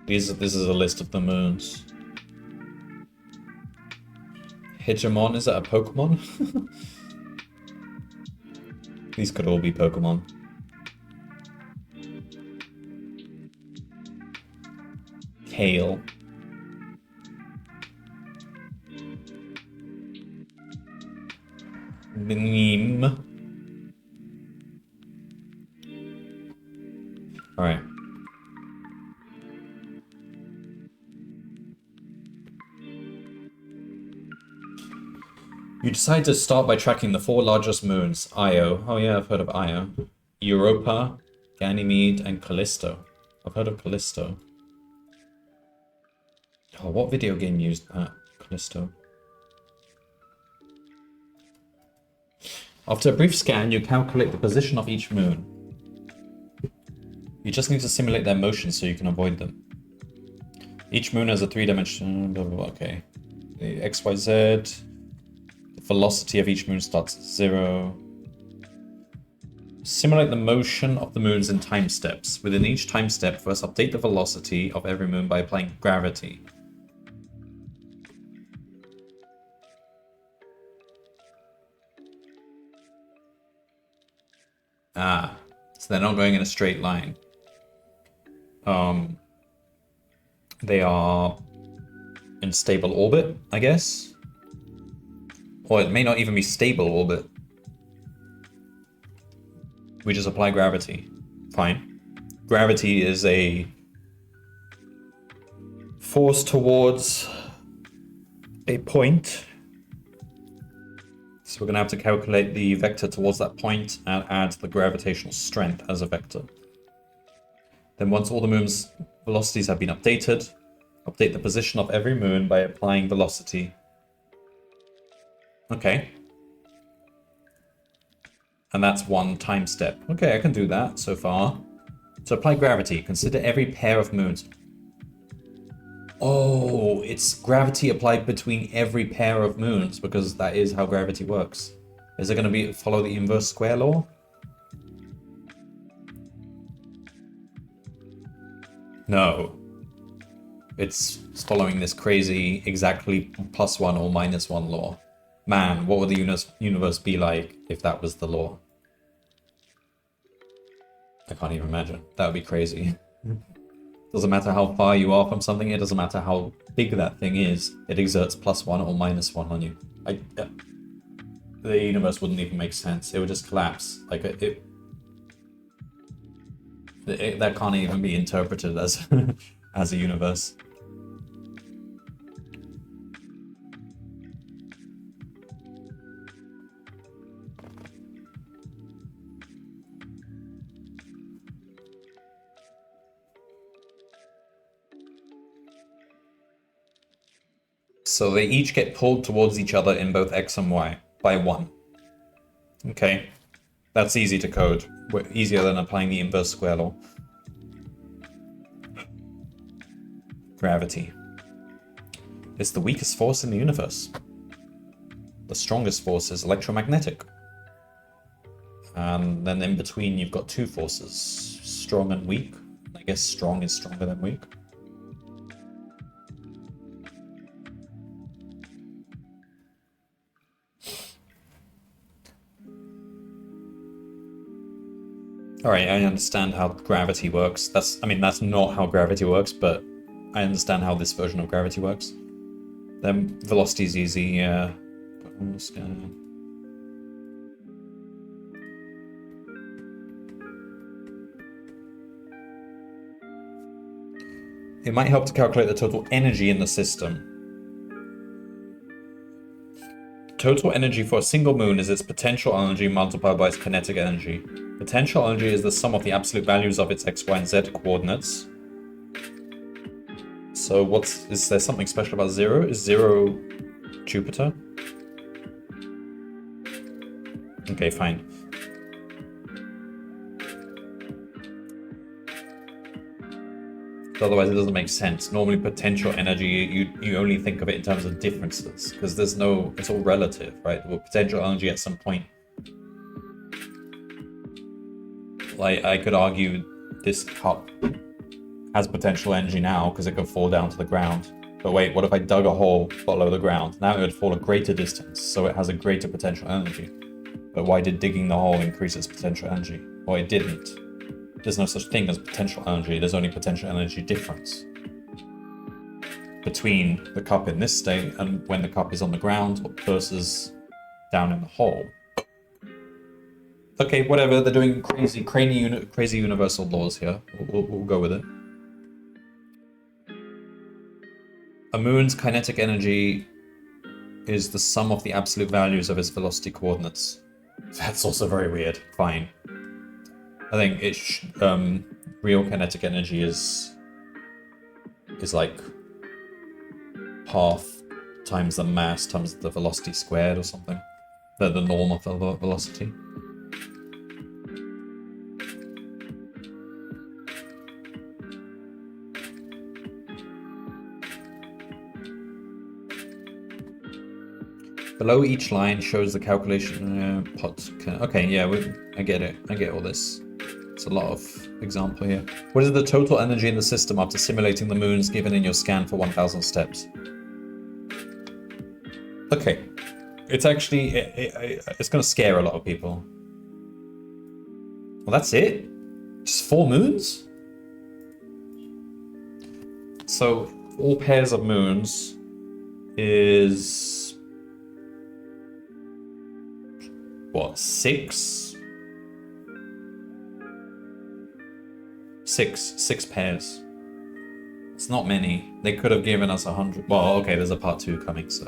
This is a list of the moons. Hegemon, is that a Pokemon? These could all be Pokemon. Kale. Meme. Alright. You decide to start by tracking the 4 largest moons. Io. Oh yeah, I've heard of Io. Europa, Ganymede, and Callisto. I've heard of Callisto. Oh, what video game used that? Callisto. After a brief scan, you calculate the position of each moon. You just need to simulate their motion so you can avoid them. Each moon has a 3-dimensional... blah, blah, blah, okay. The XYZ... The velocity of each moon starts at 0. Simulate the motion of the moons in time steps. Within each time step, first update the velocity of every moon by applying gravity. Ah, so they're not going in a straight line. They are in stable orbit, I guess. Or it may not even be stable orbit. We just apply gravity. Fine. Gravity is a force towards a point. So we're going to have to calculate the vector towards that point and add the gravitational strength as a vector. Then once all the moon's velocities have been updated, update the position of every moon by applying velocity. Okay. And that's one time step. Okay, I can do that so far. So apply gravity. Consider every pair of moons. Oh, it's gravity applied between every pair of moons, because that is how gravity works. Is it going to be follow the inverse square law? No. It's following this crazy exactly +1 or -1 law. Man, what would the universe be like if that was the law? I can't even imagine. That would be crazy. Doesn't matter how far you are from something, it doesn't matter how big that thing is, it exerts +1 or -1 on you. The universe wouldn't even make sense. It would just collapse. Like that can't even be interpreted as as a universe. So they each get pulled towards each other in both x and y by 1. Okay, that's easy to code. Easier than applying the inverse square law. Gravity. It's the weakest force in the universe. The strongest force is electromagnetic. And then in between you've got 2 forces, strong and weak. I guess strong is stronger than weak. Alright, I understand how gravity works. That's not how gravity works, but I understand how this version of gravity works. Then velocity is easy, yeah. It might help to calculate the total energy in the system. Total energy for a single moon is its potential energy multiplied by its kinetic energy. Potential energy is the sum of the absolute values of its x, y, and z coordinates. So is there something special about 0? Is 0 Jupiter? Okay, fine. Otherwise, it doesn't make sense. Normally, potential energy, you only think of it in terms of differences, because there's no, it's all relative, right? Well, potential energy at some point, like, I could argue this cup has potential energy now because it could fall down to the ground. But wait, what if I dug a hole below the ground? Now it would fall a greater distance, so it has a greater potential energy. But why did digging the hole increase its potential energy? Well, it didn't. There's no such thing as potential energy, there's only potential energy difference between the cup in this state and when the cup is on the ground versus down in the hole. Okay, whatever, they're doing crazy universal laws here. We'll go with it. A moon's kinetic energy is the sum of the absolute values of its velocity coordinates. That's also very weird. Fine. I think it's real kinetic energy is like half times the mass times the velocity squared or something. The norm of the velocity. Below each line shows the calculation pot. Okay, yeah, I get it. I get all this. It's a lot of example here. What is the total energy in the system after simulating the moons given in your scan for 1,000 steps? Okay, it's actually it's going to scare a lot of people. Well, that's it. Just 4 moons. So all pairs of moons is what, 6? 6 pairs. It's not many. They could have given us 100. Well, okay, there's a part 2 coming, so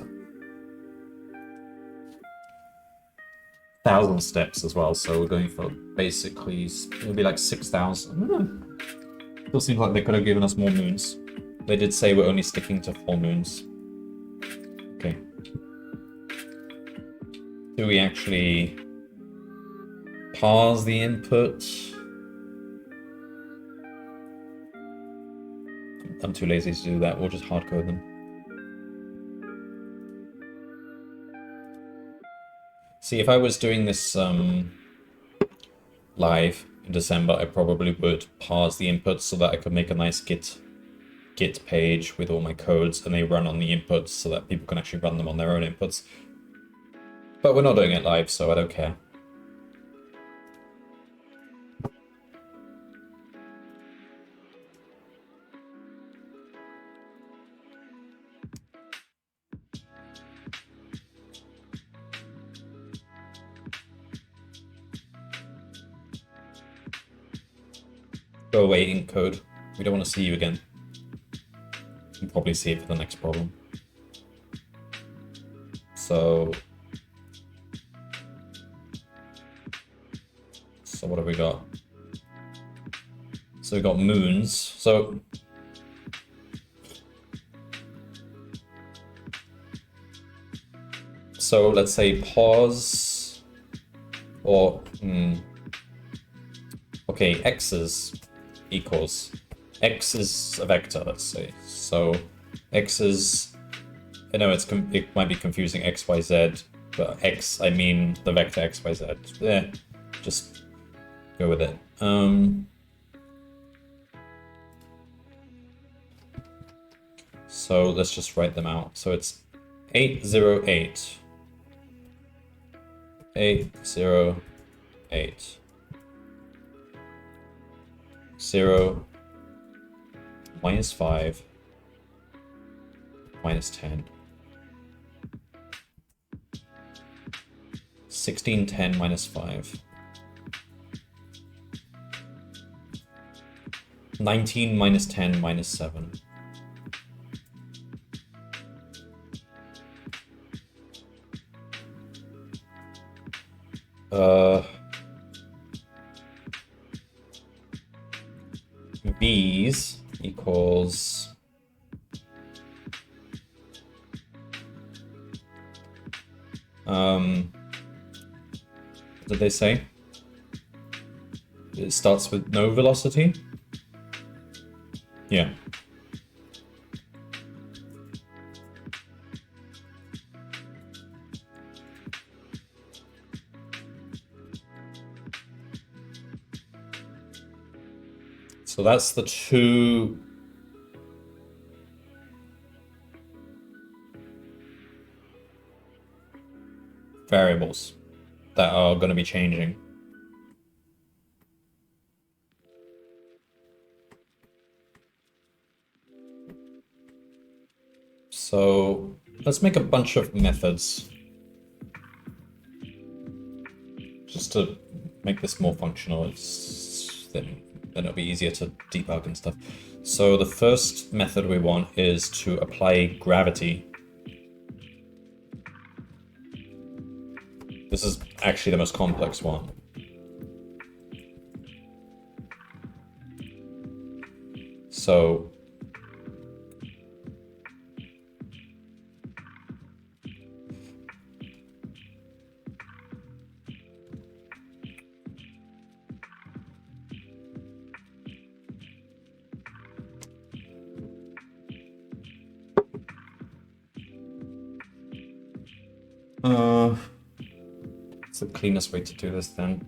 1,000 steps as well. So we're going for basically it'll be like 6,000. Still seems like they could have given us more moons. They did say we're only sticking to 4 moons. Okay. Do we actually parse the input? I'm too lazy to do that. We'll just hardcode them. See, if I was doing this live in December, I probably would parse the inputs so that I could make a nice Git page with all my codes and they run on the inputs so that people can actually run them on their own inputs. But we're not doing it live, so I don't care. Go away, ink code. We don't want to see you again. You can probably see it for the next problem. So what have we got? So we got moons. So let's say pause or okay, x's equals x is a vector, let's say. So x is, I know it might be confusing x, y, z, but x, I mean the vector x, y, z. Yeah, just go with it. So let's just write them out. So it's 808. 808. 0 minus 5 minus 10. 1610 minus 5. 19 minus 10 minus 7. B's equals what did they say? It starts with no velocity? Yeah. So that's the two variables that are going to be changing. So let's make a bunch of methods just to make this more functional. Then it'll be easier to debug and stuff. So the first method we want is to apply gravity. This is actually the most complex one. So it's the cleanest way to do this then.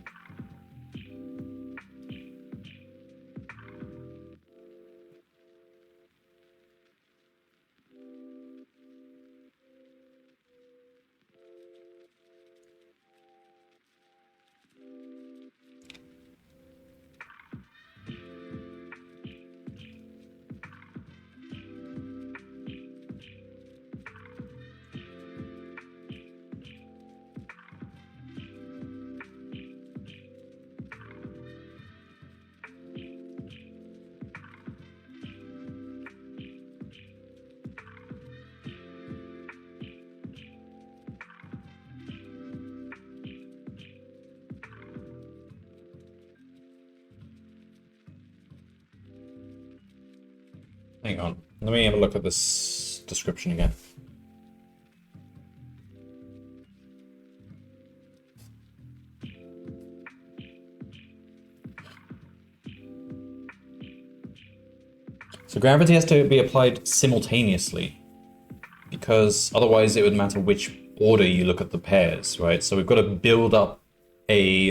Hang on, let me have a look at this description again. So gravity has to be applied simultaneously, because otherwise it would matter which order you look at the pairs, right? So we've got to build up a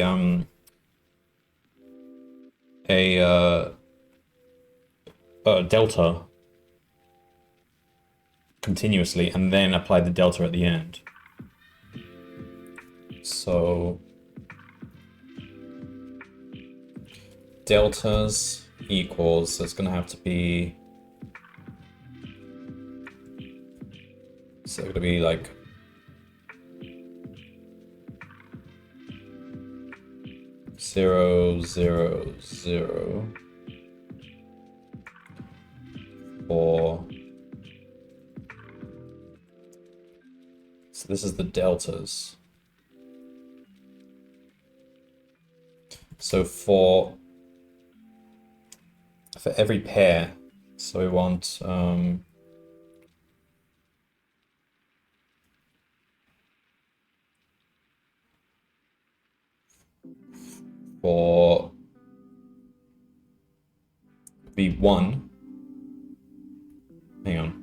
delta continuously and then apply the delta at the end. So deltas equals, so it's going to have to be, so it's going to be like zero, zero, zero, four. So this is the deltas. So for every pair, so we want for V1, hang on.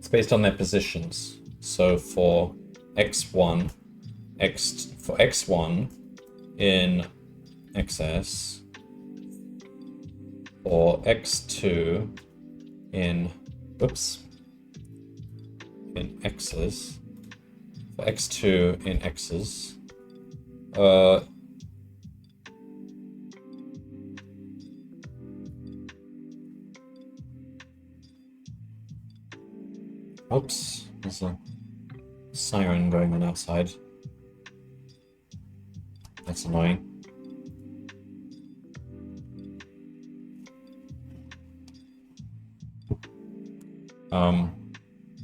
Based on their positions. So for x1 in XS, or x2 in X's, for x2 in X's, oops, there's a siren going on outside. That's annoying.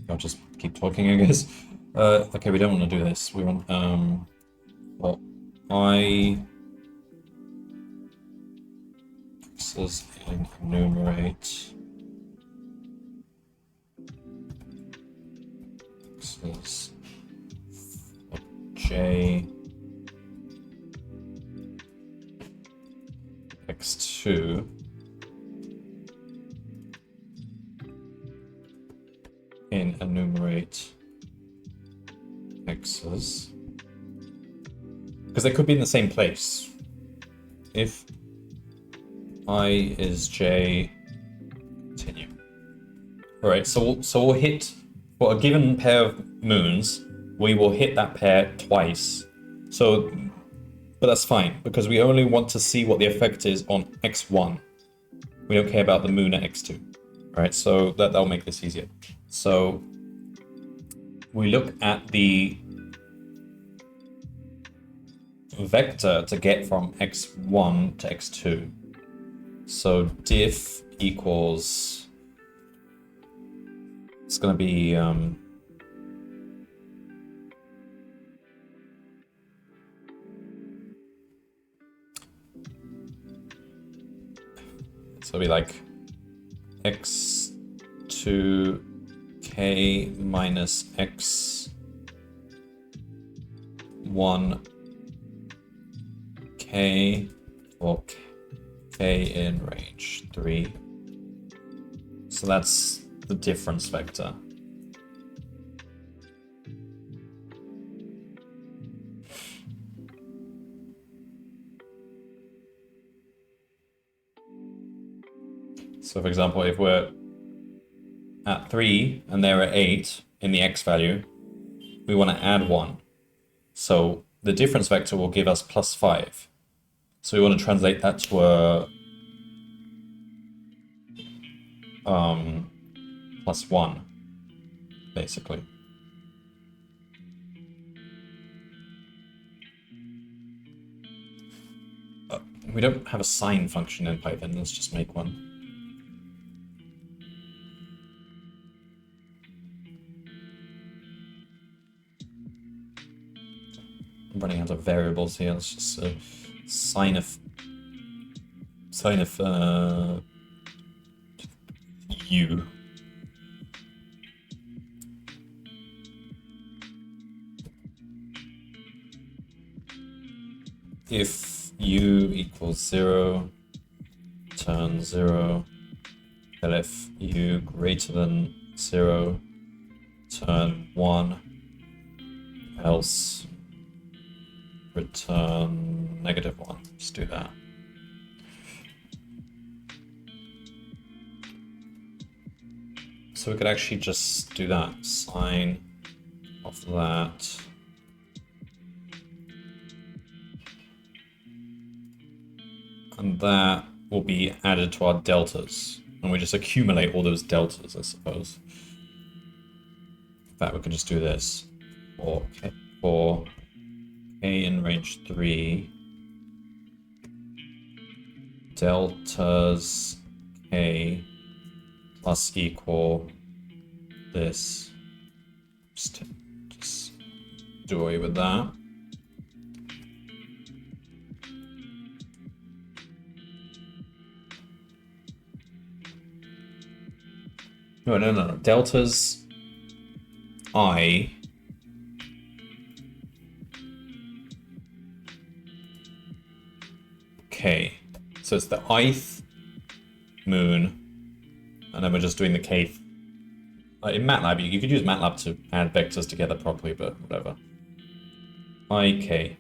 I'll just keep talking, I guess. Okay, we don't want to do this. We want, well, this is enumerate. This is J x2 because they could be in the same place. If I is j, continue. All right, so we'll hit, for a given pair of moons, we will hit that pair twice. So, but that's fine, because we only want to see what the effect is on x1. We don't care about the moon at x2. All right, so that'll make this easier. So we look at the vector to get from x1 to x2. So diff equals, it's going to be so it'll be like x2k minus x1k, or k in range 3. So that's the difference vector. So for example, if we're at 3 and they're at 8 in the x value, we want to add 1. So the difference vector will give us +5. So we want to translate that to a +1, basically. We don't have a sine function in Python, let's just make one. I'm running out of variables here, let's just sine of u. If u equals 0, turn 0, and if u greater than 0, turn 1, else return -1. Let's do that. So we could actually just do that, sine of that. And that will be added to our deltas. And we just accumulate all those deltas, I suppose. In fact, we can just do this. For k in range 3, deltas k plus equal this. Just do away with that. No. Deltas I k. So it's the ith moon, and then we're just doing the kth. In MATLAB, you could use MATLAB to add vectors together properly, but whatever. Ik.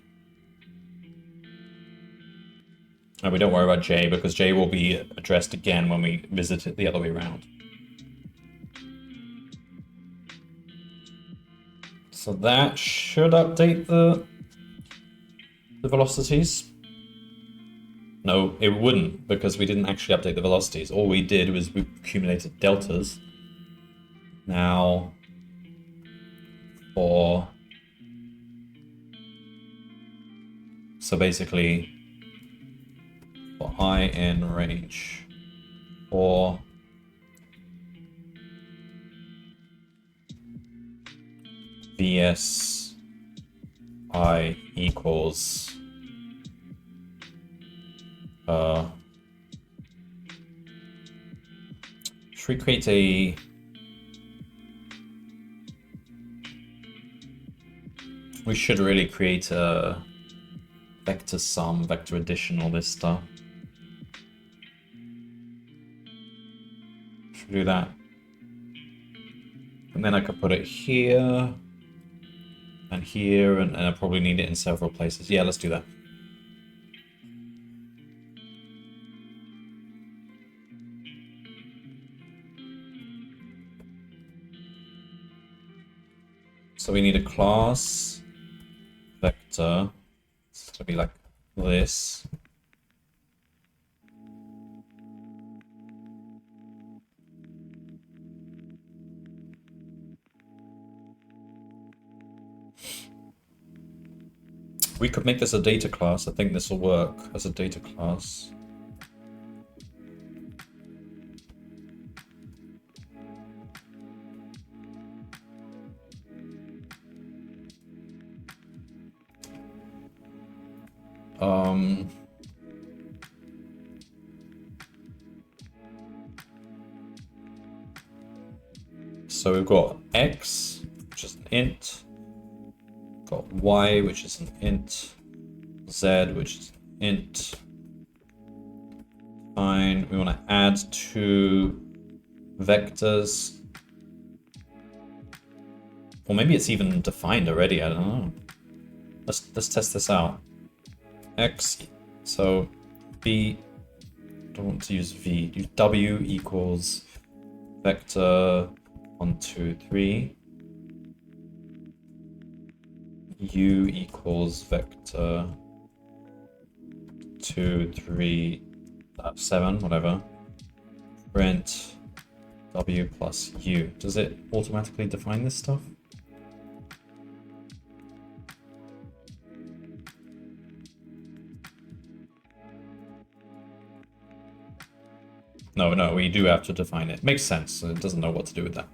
And we don't worry about j, because j will be addressed again when we visit it the other way around. So that should update the velocities. No, it wouldn't, because we didn't actually update the velocities. All we did was we accumulated deltas. Now, so basically, for I in range 4, Vs I equals should we create a we should really create a vector sum, vector addition, all this stuff. Should we do that? And then I could put it here. and here, and I probably need it in several places. Yeah, let's do that. So we need a class vector. It's gonna be like this. We could make this a data class. I think this will work as a data class. So we've got x, which is an int, got y, which is an int, z, which is an int. Fine, we want to add two vectors. Or maybe it's even defined already, I don't know. Let's test this out. X, so v, don't want to use v, use w equals vector 1, 2, 3. U equals vector 2, 3, 7, whatever. Print w plus u. Does it automatically define this stuff? No, we do have to define it. Makes sense. It doesn't know what to do with that.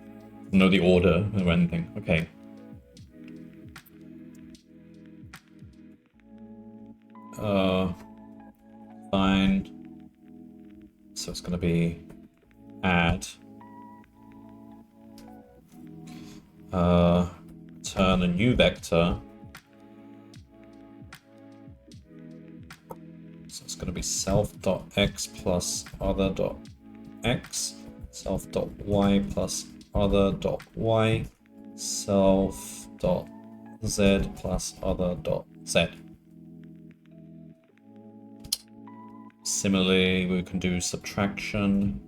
Know the order or anything. Okay. Fine. So it's gonna be add. Turn a new vector. So it's gonna be self.x plus other.x, self.y plus other.y, self.z plus other.z. Similarly, we can do subtraction.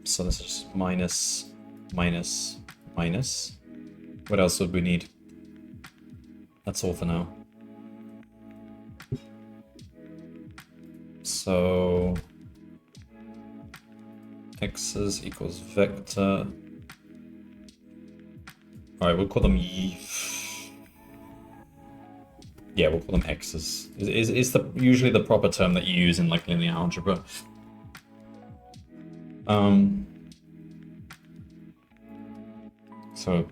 So this is minus, minus, minus. What else would we need? That's all for now. So x's equals vector. All right, we'll call them yeah, we'll call them x's. Is the usually the proper term that you use in like linear algebra. So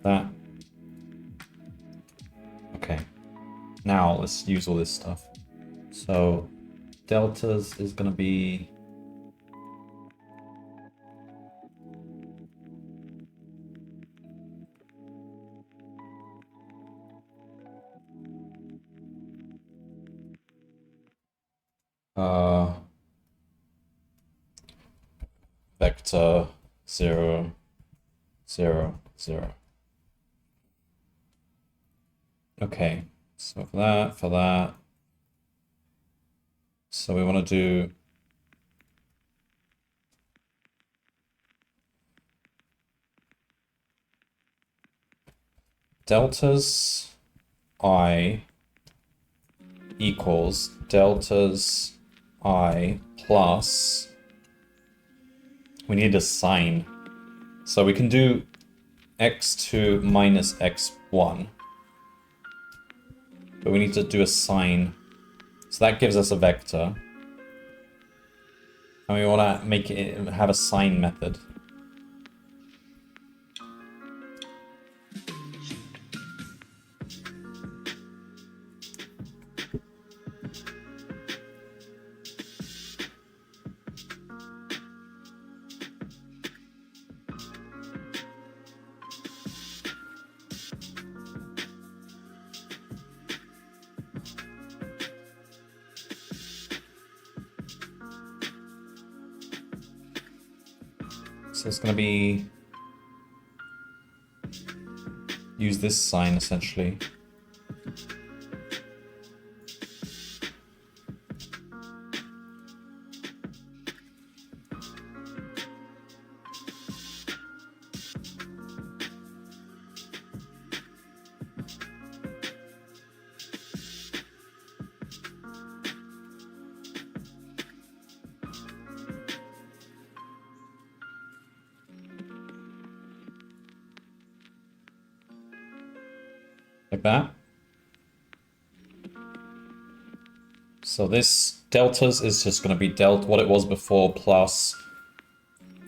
that. Okay. Now let's use all this stuff. So deltas is gonna be vector 0, 0, 0. Okay, so for that. So we want to do deltas I equals deltas I plus, we need a sign. So we can do x2 minus x1. But we need to do a sign. So that gives us a vector. And we want to make it have a sign method. So it's going to be... use this sign, essentially. Like that. So this deltas is just going to be dealt what it was before plus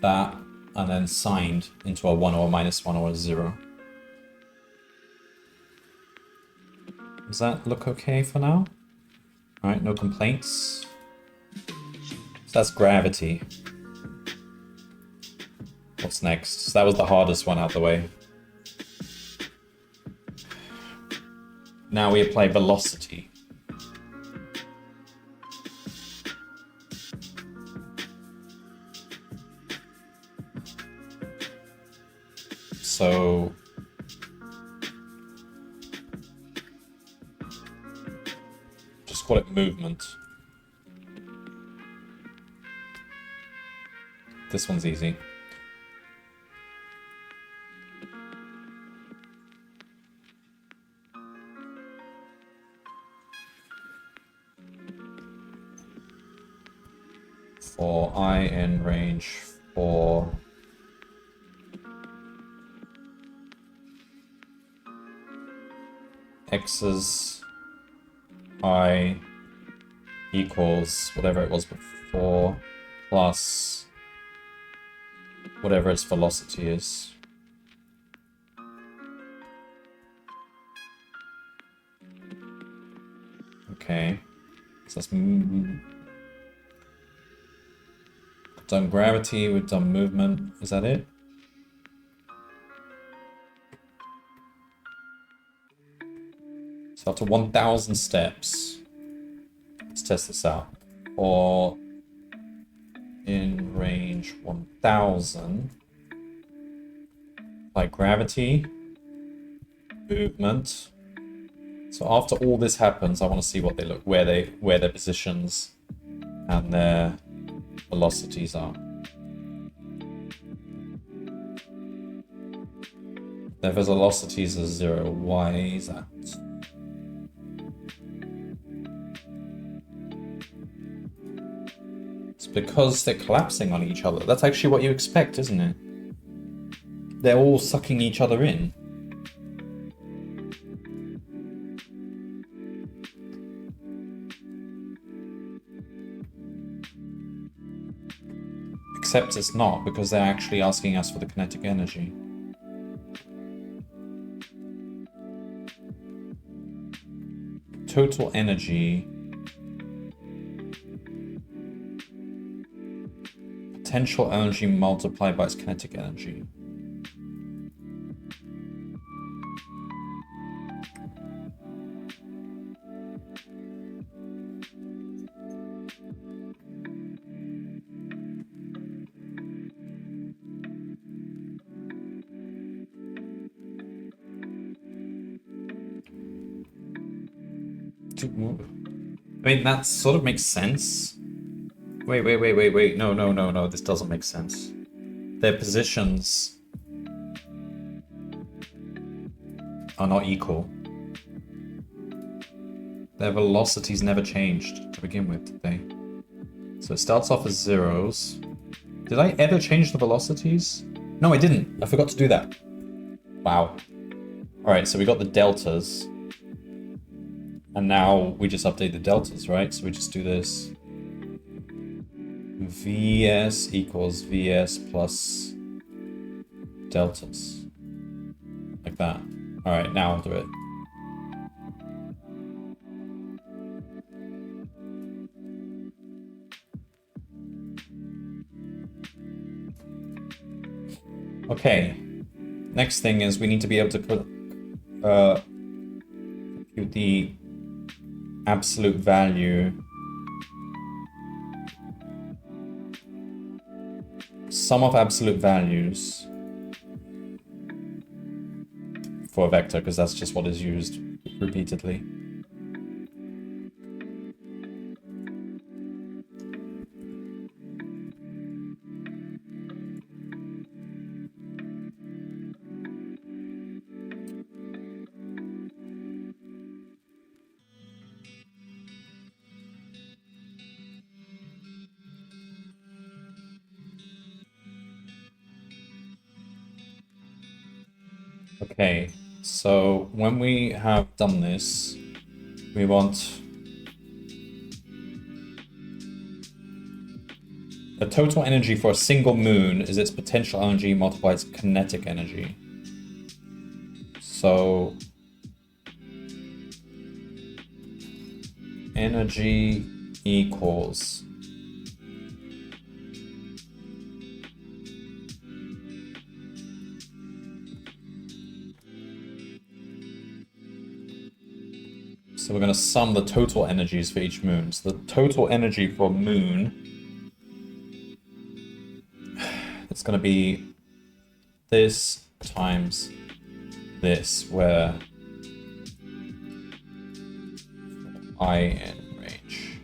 that, and then signed into a 1 or a -1 or a 0. Does that look okay for now? Alright, no complaints. So that's gravity. What's next? So that was the hardest one out of the way. Now we apply velocity. So just call it movement. This one's easy. For I in range 4. X's I equals whatever it was before plus whatever its velocity is. Okay, so that's done gravity, we've done movement. Is that it? So after 1,000 steps, let's test this out. Or in range 1,000, like gravity, movement. So after all this happens, I want to see what they look, where their positions and their velocities are. Their velocities are 0. Why is that? It's because they're collapsing on each other. That's actually what you expect, isn't it? They're all sucking each other in. Except it's not, because they're actually asking us for the kinetic energy. Total energy. Potential energy multiplied by its kinetic energy. I mean, that sort of makes sense. Wait. No. This doesn't make sense. Their positions are not equal. Their velocities never changed to begin with, did they? So it starts off as zeros. Did I ever change the velocities? No, I didn't. I forgot to do that. Wow. Alright, so we got the deltas. And now we just update the deltas, right? So we just do this. Vs equals Vs plus deltas. Like that. Alright, now I'll do it. Okay. Next thing is we need to be able to put compute the absolute value sum of absolute values for a vector, because that's just what is used repeatedly. Okay, so when we have done this, we want the total energy for a single moon is its potential energy multiplied its kinetic energy. So energy equals so we're going to sum the total energies for each moon. So the total energy for a moon, it's going to be this times this, where I in range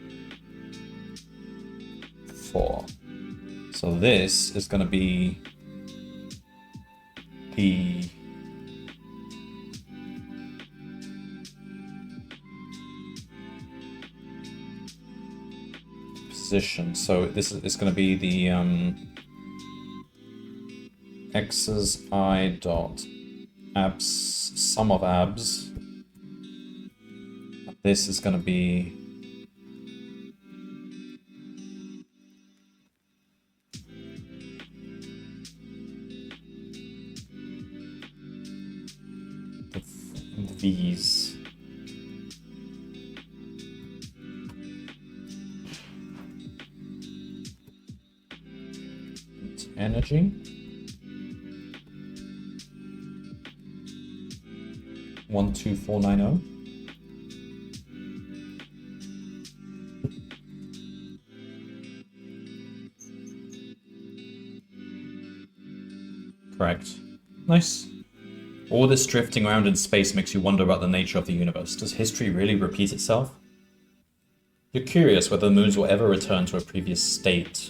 4. So this is going to be the position. So this is going to be the x's I dot abs sum of abs. This is going to be the v's. Energy 12490. Correct. Nice. All this drifting around in space makes you wonder about the nature of the universe. Does history really repeat itself? You're curious whether the moons will ever return to a previous state.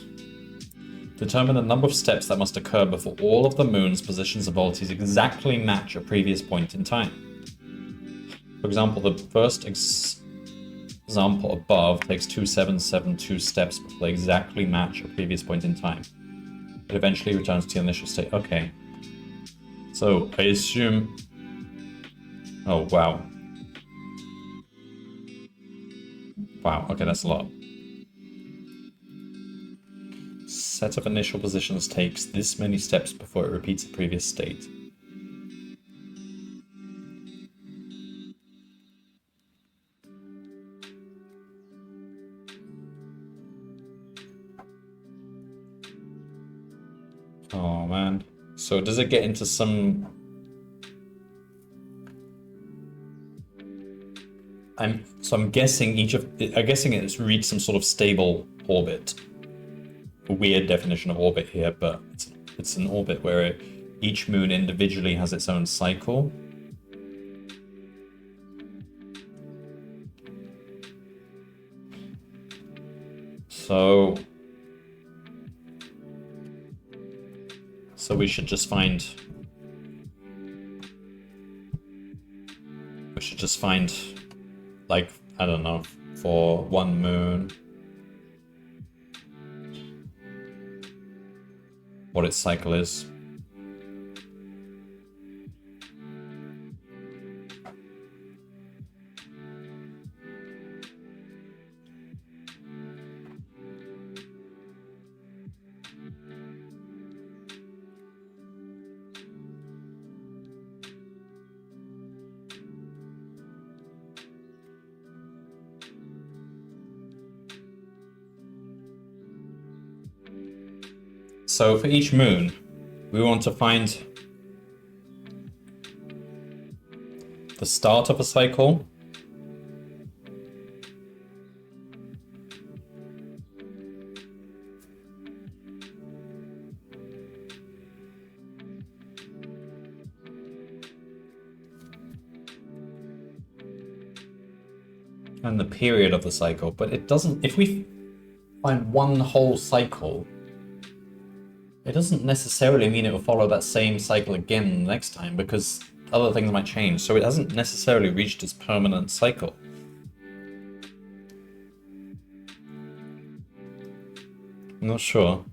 Determine the number of steps that must occur before all of the moon's positions and volatiles exactly match a previous point in time. For example, the first example above takes 2772 steps before they exactly match a previous point in time. It eventually returns to the initial state. Okay. So, I assume... Oh, wow. Wow, okay, that's a lot. Set of initial positions takes this many steps before it repeats the previous state. Oh man. So does it get into some... I'm guessing I'm guessing it's reached some sort of stable orbit. A weird definition of orbit here, but it's an orbit where each moon individually has its own cycle. So we should just find like, I don't know, for one moon what its cycle is. So for each moon, we want to find the start of a cycle, and the period of the cycle, but it doesn't, if we find one whole cycle, it doesn't necessarily mean it will follow that same cycle again next time, because other things might change, so it hasn't necessarily reached its permanent cycle. I'm not sure.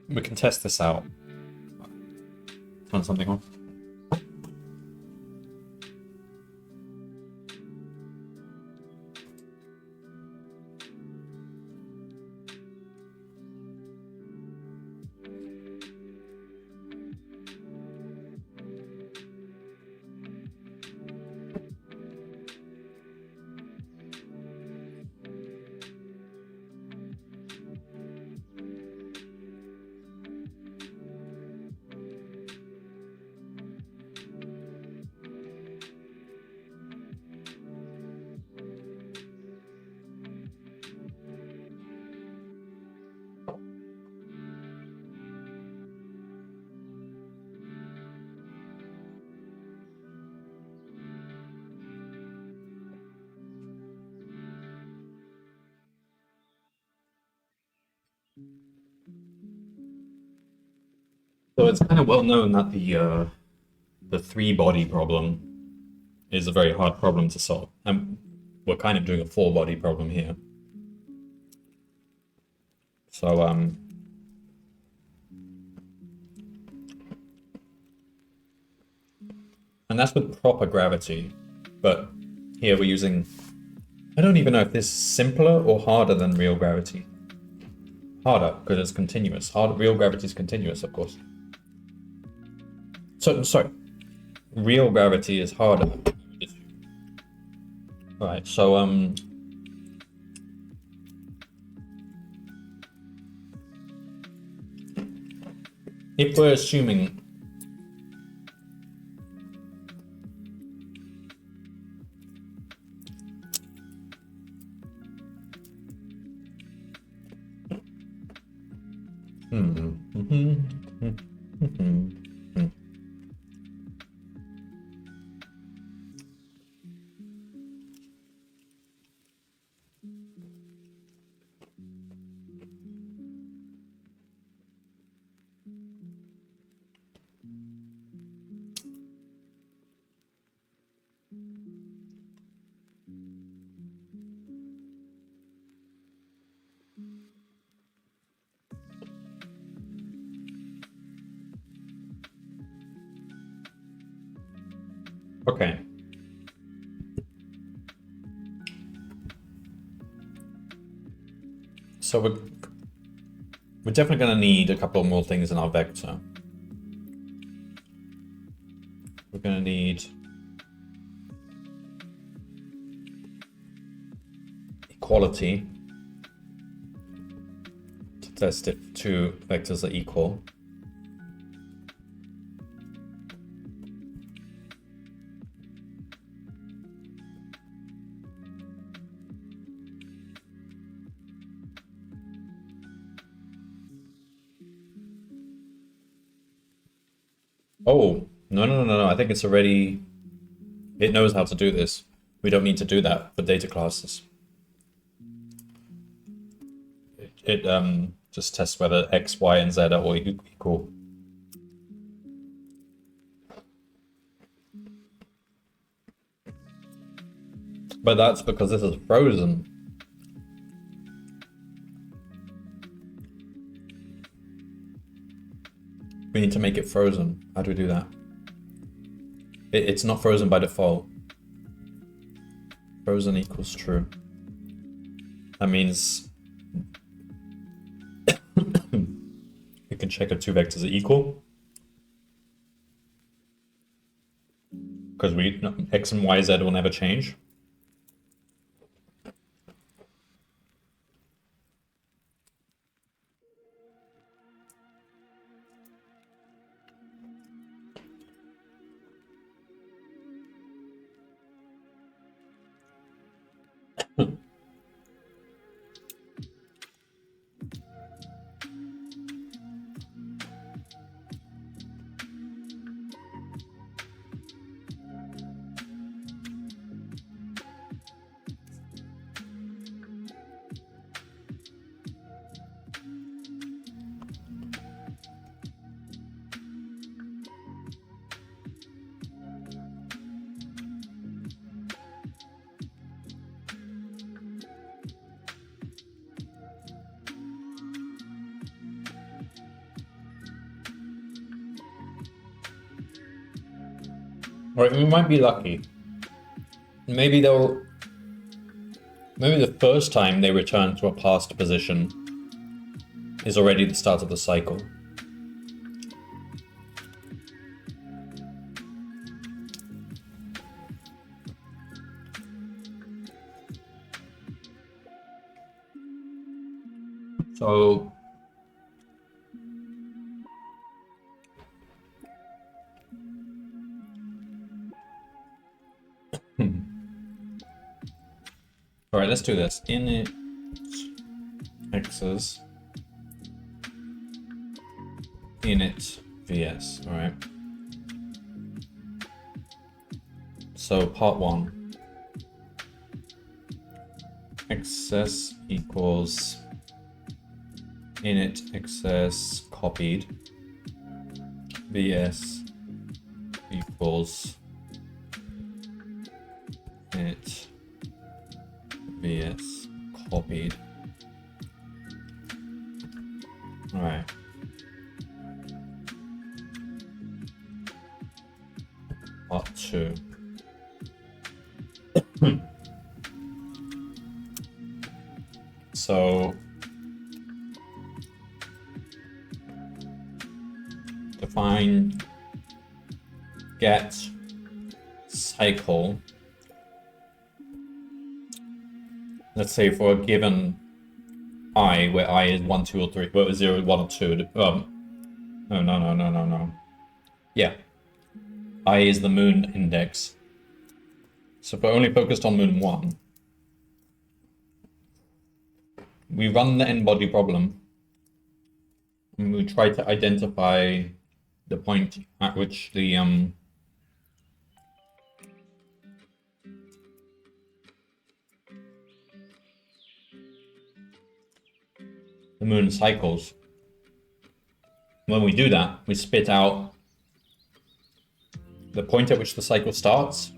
We can test this out. Turn something on. So it's kind of well known that the three-body problem is a very hard problem to solve, and we're kind of doing a four-body problem here. So and that's with proper gravity, but here we're using, I don't even know if this is simpler or harder than real gravity. Harder, because it's continuous. Real gravity is continuous, of course. So, sorry. Real gravity is harder. Right, so, if we're assuming okay. So we're definitely going to need a couple more things in our vector. We're going to need equality to test if two vectors are equal. Oh, no. I think it's already, it knows how to do this. We don't need to do that for data classes. It just tests whether X, Y, and Z are all equal. But that's because this is frozen. We need to make it frozen. How do we do that? It's not frozen by default. Frozen equals true. That means we can check if two vectors are equal. Because X and Y, Z will never change. Right, we might be lucky. Maybe they'll... Maybe the first time they return to a past position is already the start of the cycle. So... Alright, let's do this. Init x's init vs. Alright. So part 1. Xs equals init xs copied vs equals init vs copied. All right. Part 2. So define get cycle. Let's say for a given I, where I is 1, 2, or 3, where 0, 1, or 2. No. Yeah. I is the moon index. So if we're only focused on moon 1, we run the n-body problem, and we try to identify the point at which the moon cycles. When we do that, we spit out the point at which the cycle starts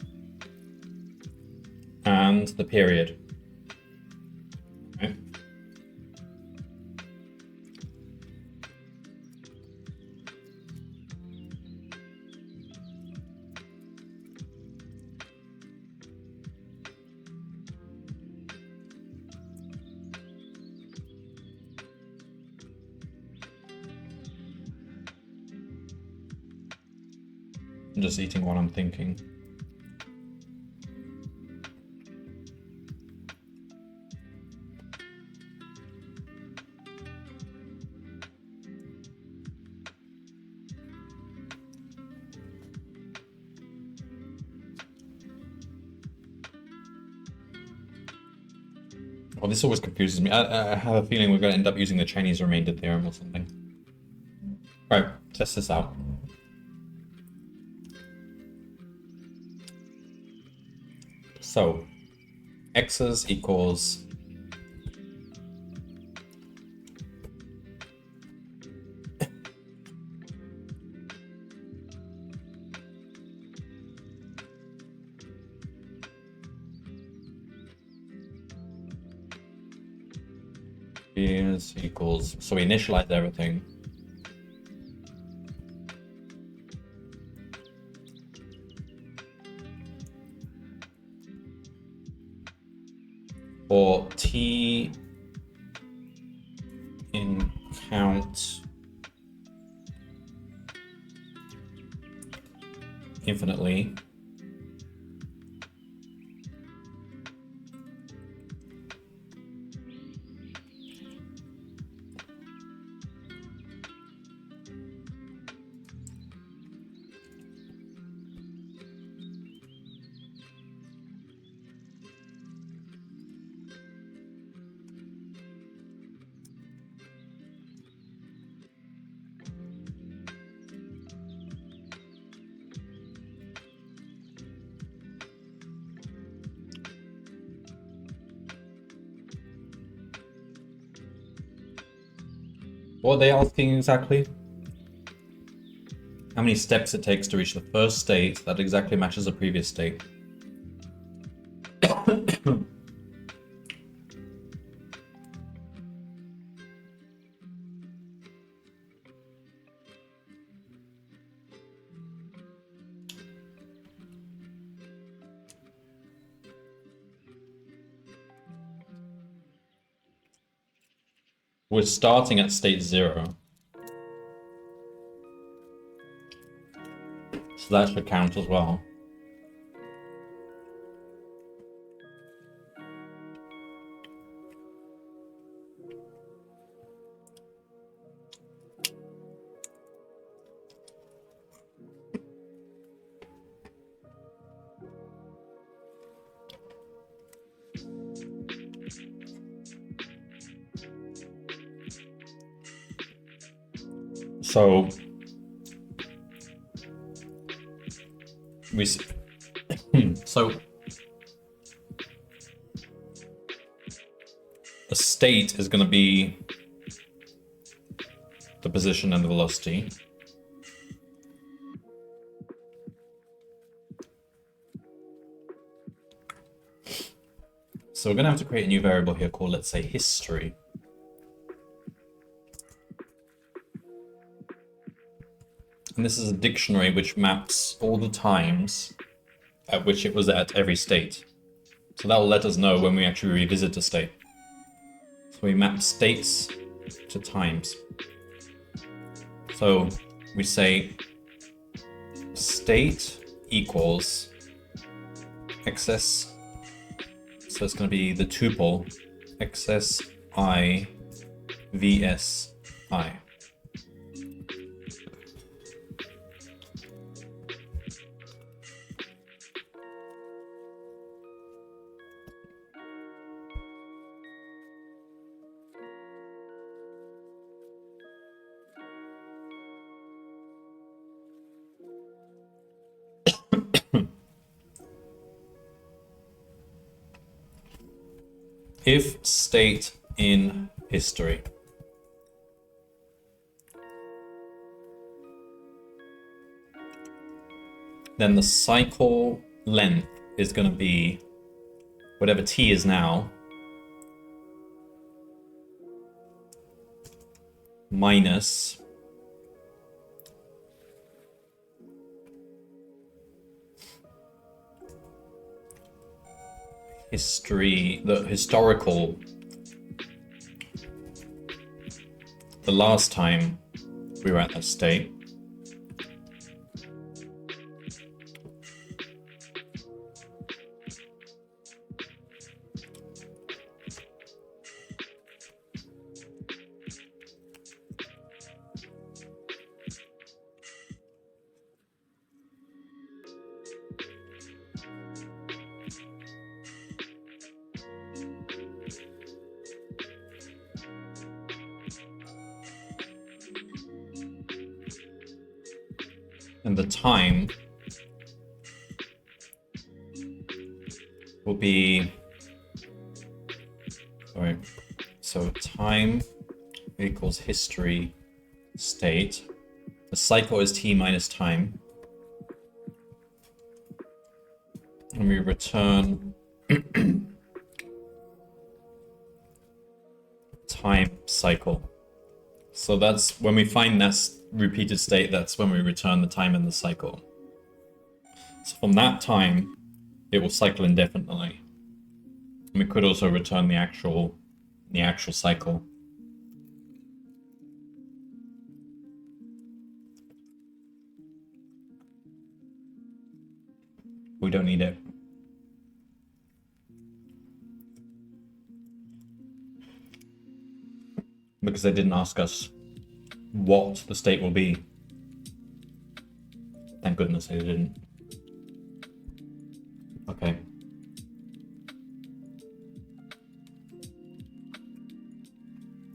and the period. Okay. I'm just eating while I'm thinking. Oh, this always confuses me. I have a feeling we're going to end up using the Chinese remainder theorem or something. All right, test this out. So, x's equals is equals, so we initialize everything. For t in count infinitely, what are they asking exactly? How many steps it takes to reach the first state that exactly matches the previous state? We're starting at state 0. So that should count as well. So so a state is going to be the position and the velocity. So we're going to have to create a new variable here called, let's say, history. And this is a dictionary which maps all the times at which it was at every state. So that will let us know when we actually revisit a state. So we map states to times. So we say state equals excess. So it's going to be the tuple excess I vs I. If state in history. Then the cycle length is going to be whatever t is now minus the historical, the last time we were at that state. And the time will be, sorry, so time equals history state. The cycle is t minus time. And we return time cycle. So that's when we find that repeated state, that's when we return the time in the cycle. So from that time, it will cycle indefinitely. And we could also return the actual cycle. We don't need it. Because they didn't ask us what the state will be. Thank goodness they didn't. Okay.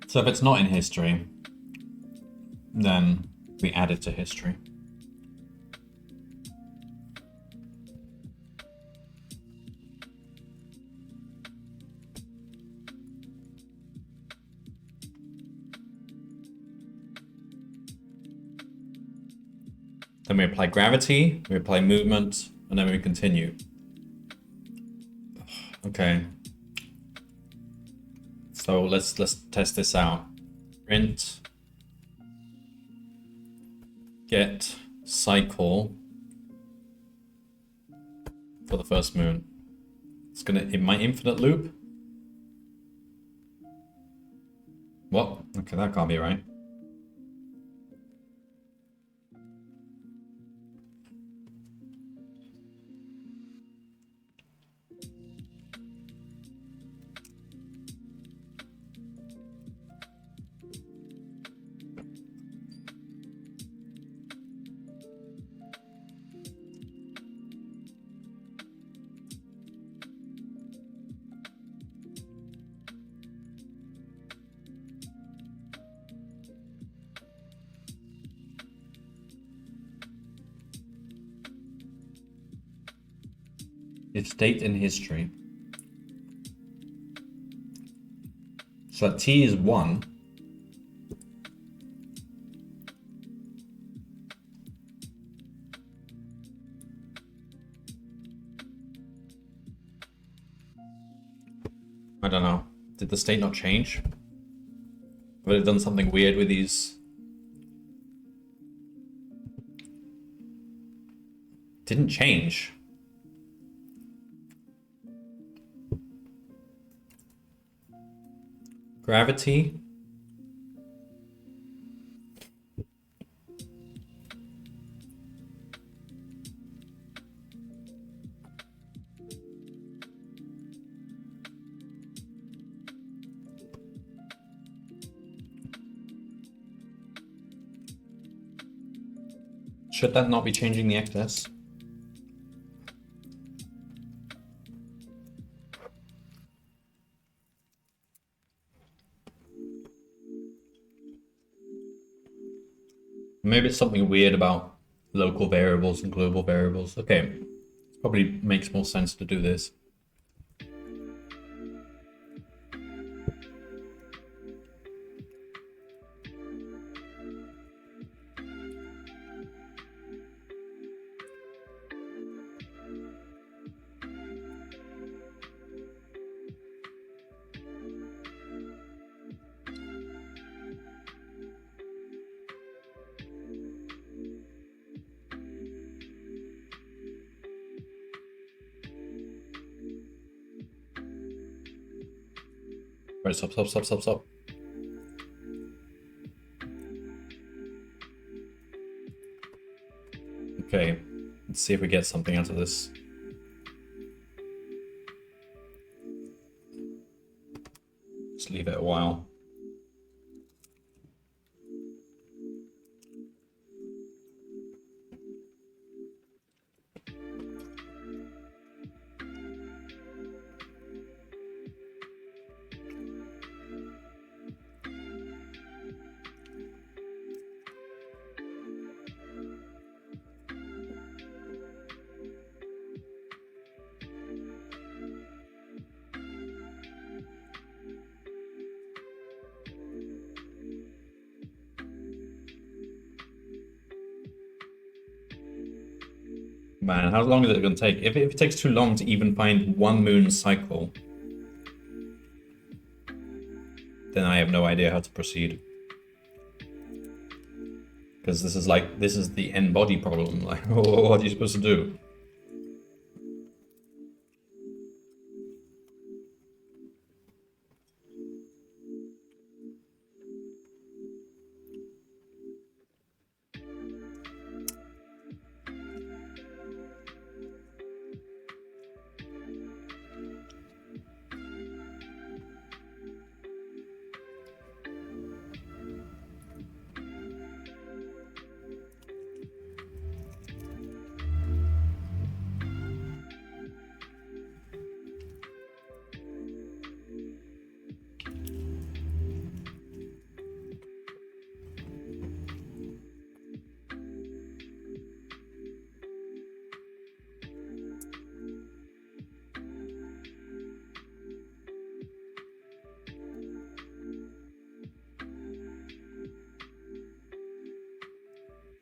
So if it's not in history, then we add it to history. Then we apply gravity, we apply movement, and then we continue. Okay. So let's test this out. Print get cycle for the first moon. It's gonna in my infinite loop. What? Okay, that can't be right. Its date in history. So that T is 1. I don't know. Did the state not change? Would have done something weird with these. Didn't change. Gravity. Should that not be changing the excess? Maybe it's something weird about local variables and global variables. Okay, probably makes more sense to do this. Right, stop. Okay, let's see if we get something out of this. Just leave it a while. Man, how long is it going to take? If it takes too long to even find one moon cycle, then I have no idea how to proceed. Because this is the end body problem. Like, what are you supposed to do?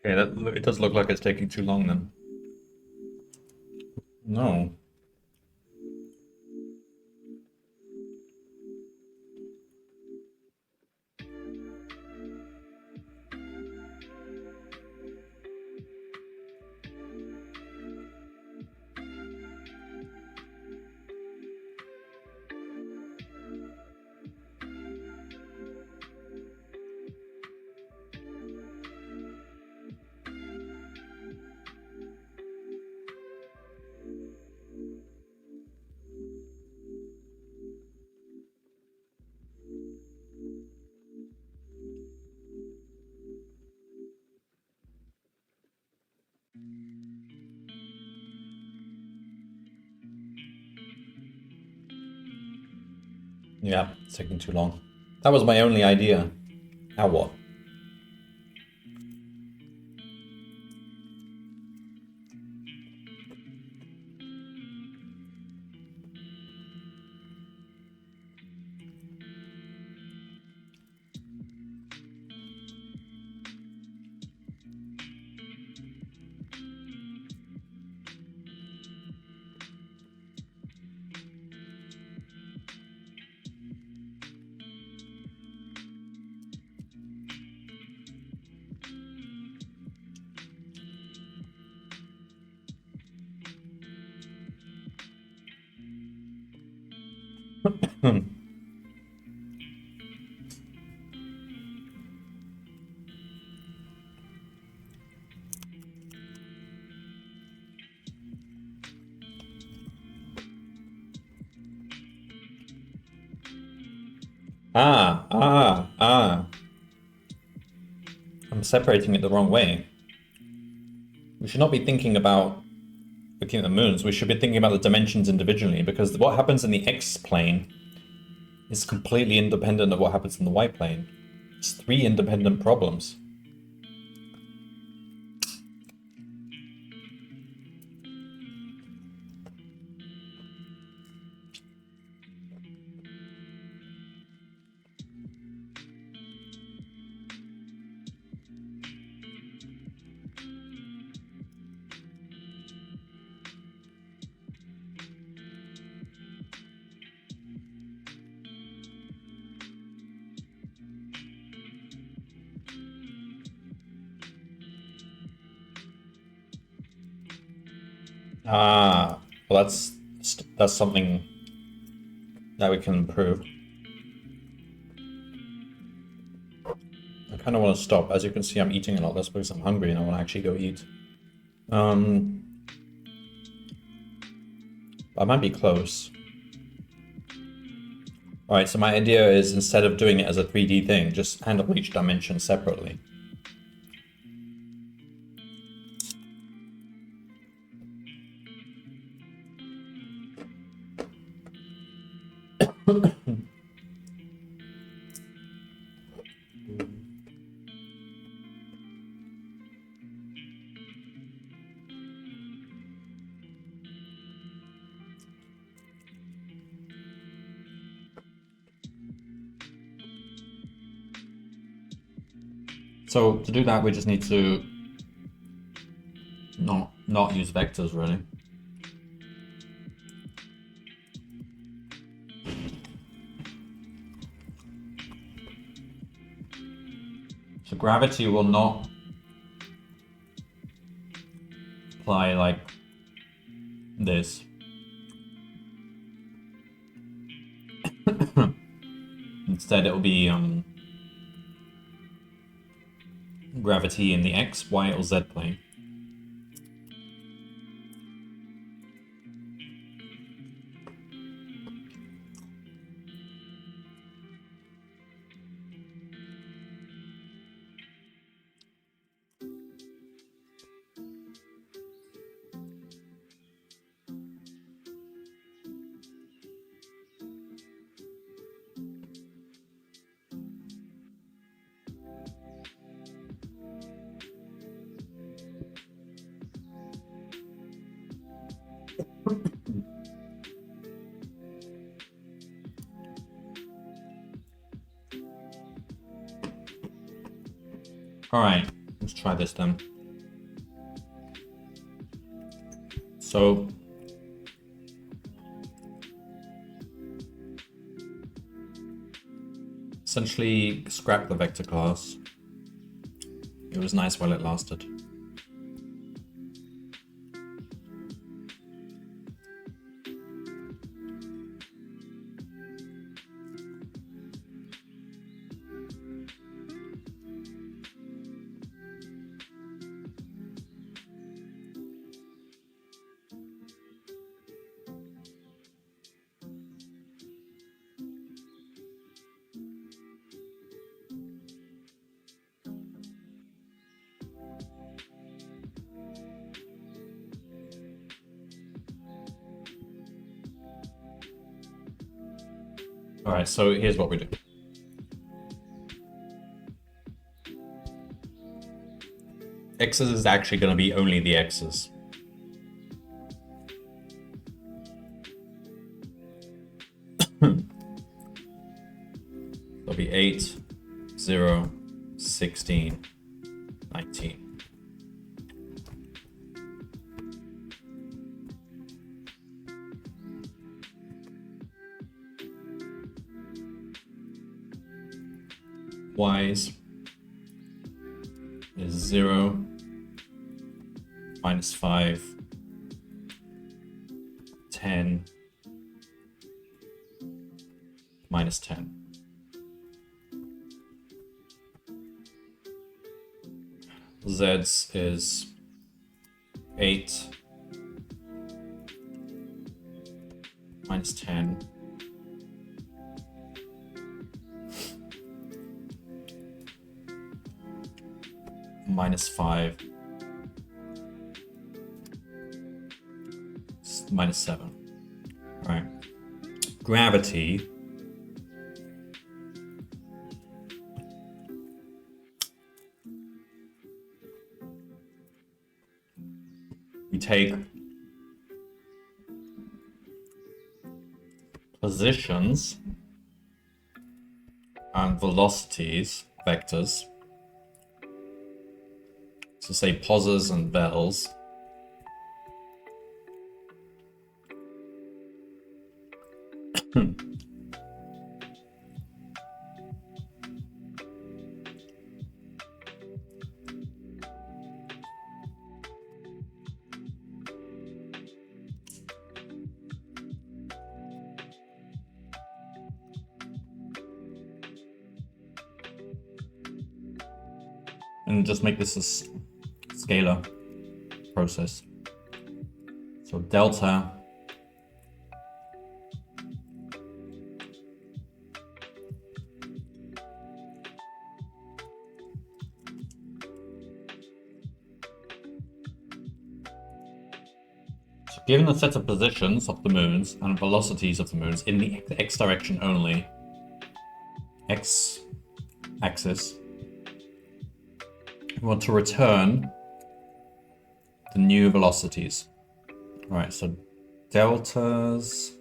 Okay, it does look like it's taking too long then. No. Yeah, it's taking too long. That was my only idea. Now what? Ah. I'm separating it the wrong way. We should not be thinking about looking at the moons. We should be thinking about the dimensions individually, because what happens in the X plane is completely independent of what happens in the Y plane. It's 3 independent problems. Ah, well, that's something that we can improve. I kind of want to stop. As you can see, I'm eating a lot. That's because I'm hungry and I want to actually go eat. I might be close. Alright, so my idea is, instead of doing it as a 3D thing, just handle each dimension separately. So to do that, we just need to not use vectors, really. So gravity will not apply like this. Instead, it will be gravity in the X, Y, or Z plane. Alright, let's try this then. So essentially scrap the vector class. It was nice while it lasted. All right, so here's what we do. X's is actually going to be only the X's. It'll be 8, 0, 16, 19. Y's is 0, minus 5, 10, minus 10. Z's is 8, minus 10, minus 5, minus 7. All right. Gravity we take positions and velocities vectors. So say posers and vels. And just make this a scalar process. So delta so given a set of positions of the moons and velocities of the moons in the x direction only, x axis, we want to return the new velocities. All right, so deltas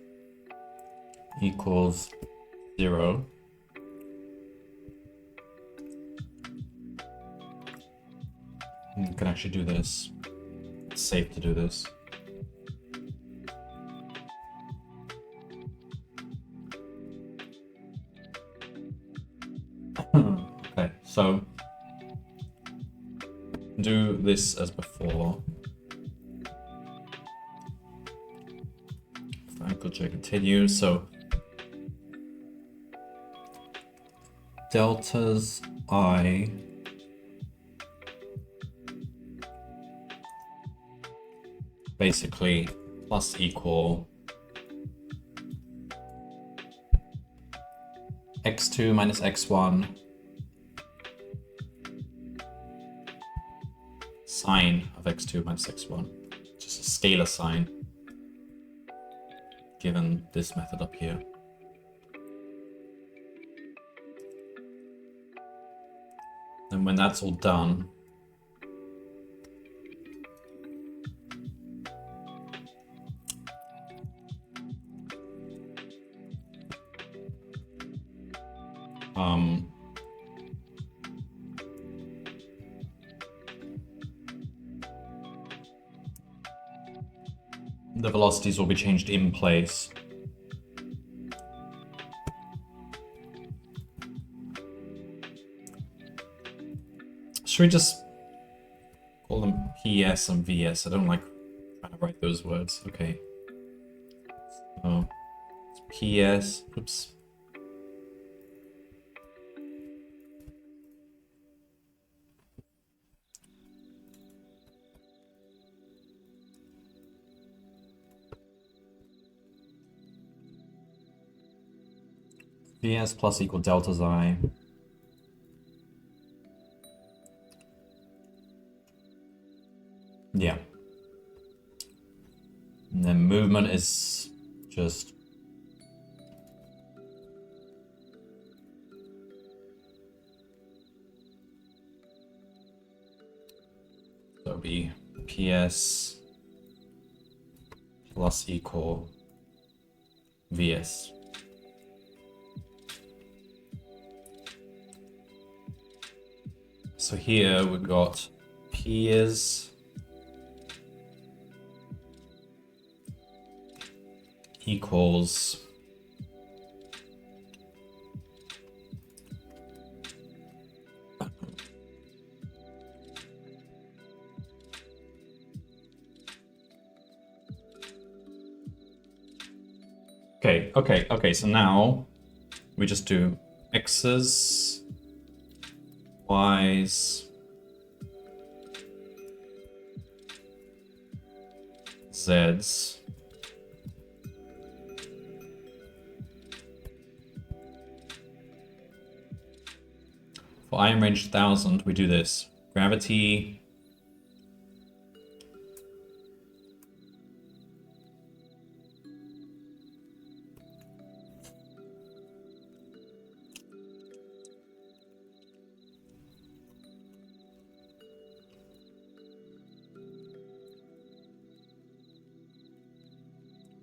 equals 0. And you can actually do this. It's safe to do this. Okay, so do this as before. Fine, go to continue. So deltas I basically plus equal x2 minus x1 sine of x2 minus x1, just a scalar sign given this method up here. And when that's all done, the velocities will be changed in place. Should we just call them PS and VS? I don't like trying to write those words. Okay. So PS. Oops. VS plus equal delta I. Yeah. And then movement is just be PS plus equal VS. So here we've got PS equals Okay, so now we just do X's, Y's, Z's. For I am range 1000, we do this. Gravity.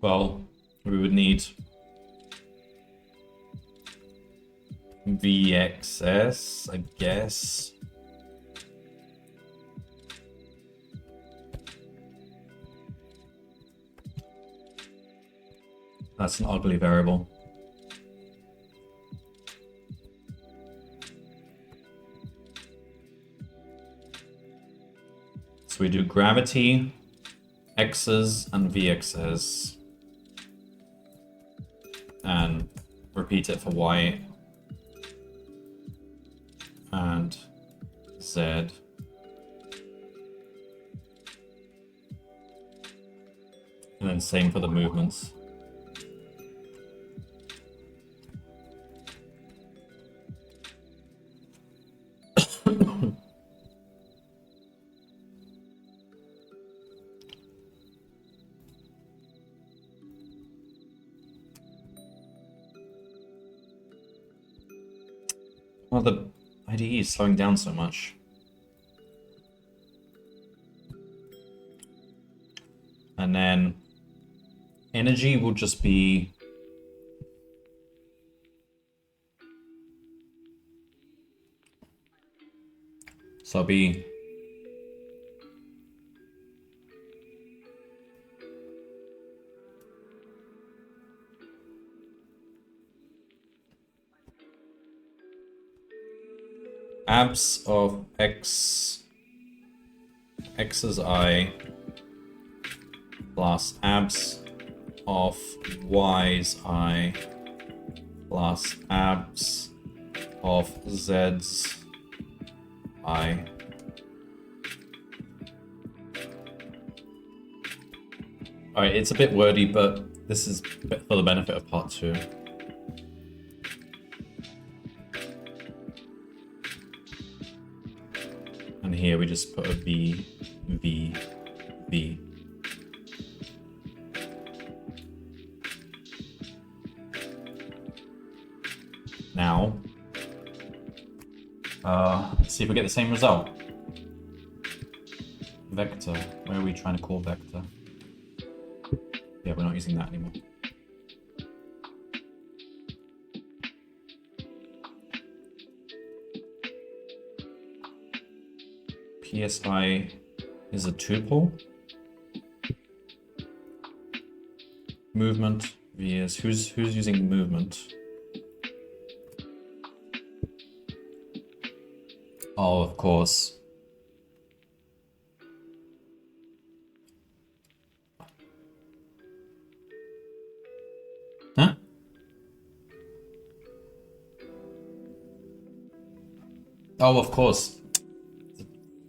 Well, we would need VXS, I guess. That's an ugly variable. So we do gravity, X's, and VXS. And repeat it for Y and Z. And then same for the movements. Well, the IDE is slowing down so much. And then energy will just be so it'll be abs of x is I plus abs of y's I plus abs of z's I. Alright, it's a bit wordy, but this is for the benefit of part 2. And here we just put a V, V, V. Now, let's see if we get the same result. Vector, where are we trying to call vector? Yeah, we're not using that anymore. PSI is a tuple. Movement vs. Who's using movement? Oh, of course. Huh? Oh, of course.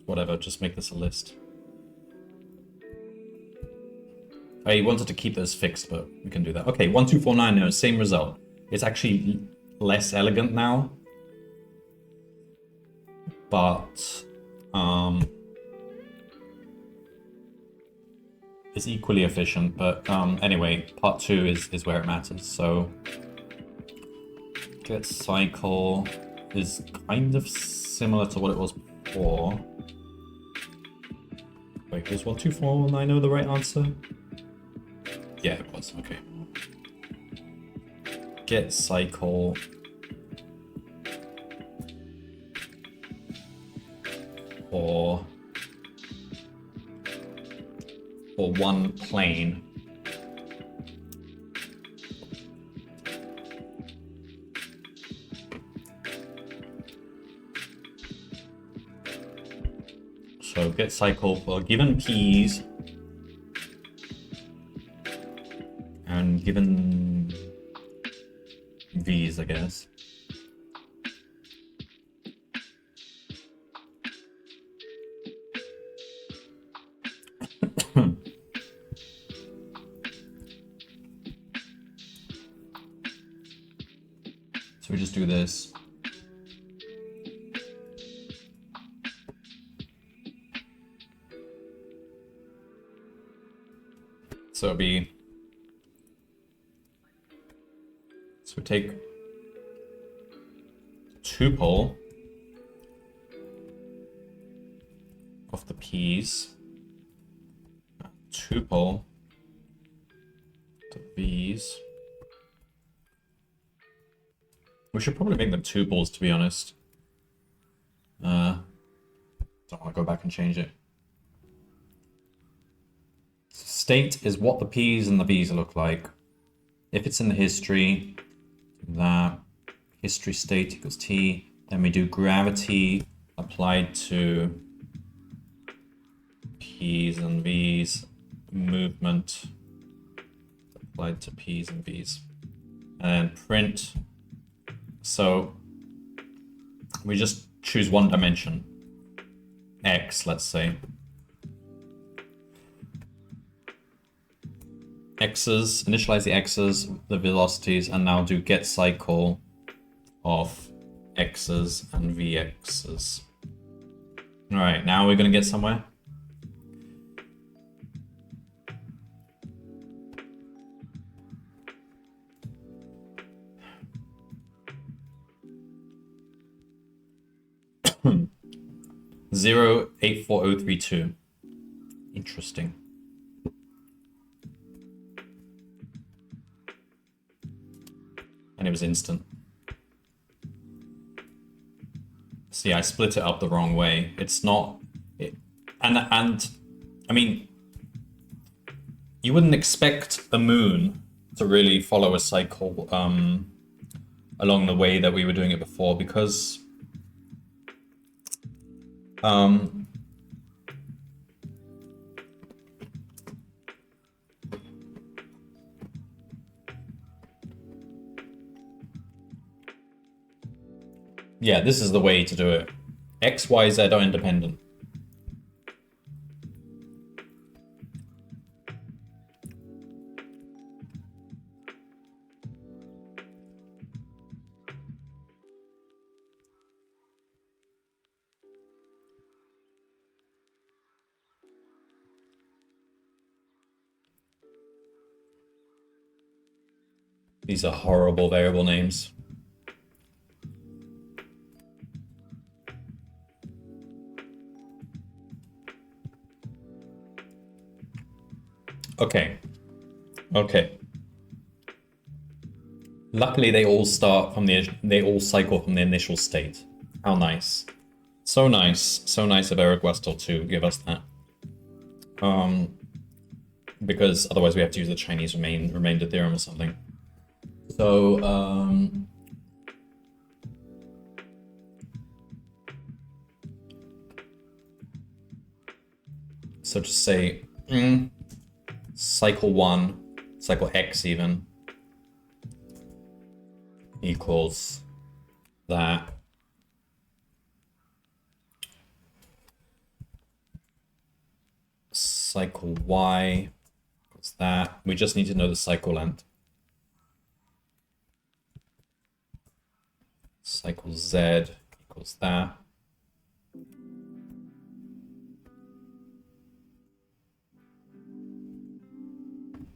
Whatever, just make this a list. I wanted to keep those fixed, but we can do that. Okay, 1249, no, same result. It's actually less elegant now. But it's equally efficient. But anyway, part 2 is where it matters. So get cycle is kind of similar to what it was before. Wait, was 1249 the right answer? Yeah, it was. Okay. Get cycle or one plane. So get cycle for given p's and given v's, I guess. So we just do this. So it'll be, so we take tuple of the p's, tuple the v's. We should probably make them tuples, to be honest. Don't want to go back and change it. State is what the p's and the v's look like. If it's in the history, that history state equals t. Then we do gravity applied to p's and v's, movement applied to p's and v's, and print. So we just choose one dimension, x, let's say. X's, initialize the x's, the velocities, and now do get cycle of x's and vx's. All right, now we're going to get somewhere. Zero 84032. Interesting. And it was instant. See, I split it up the wrong way. It's not, and I mean, you wouldn't expect a moon to really follow a cycle along the way that we were doing it before, because yeah, this is the way to do it. X, Y, Z are independent. These are horrible variable names. Okay. Okay. Luckily, they all start from they all cycle from the initial state. How nice. So nice. So nice of Eric Westall to give us that. Because otherwise we have to use the Chinese remainder theorem or something. So, so just say cycle 1, cycle x even, equals that. Cycle y equals that. We just need to know the cycle length. Cycle z equals that.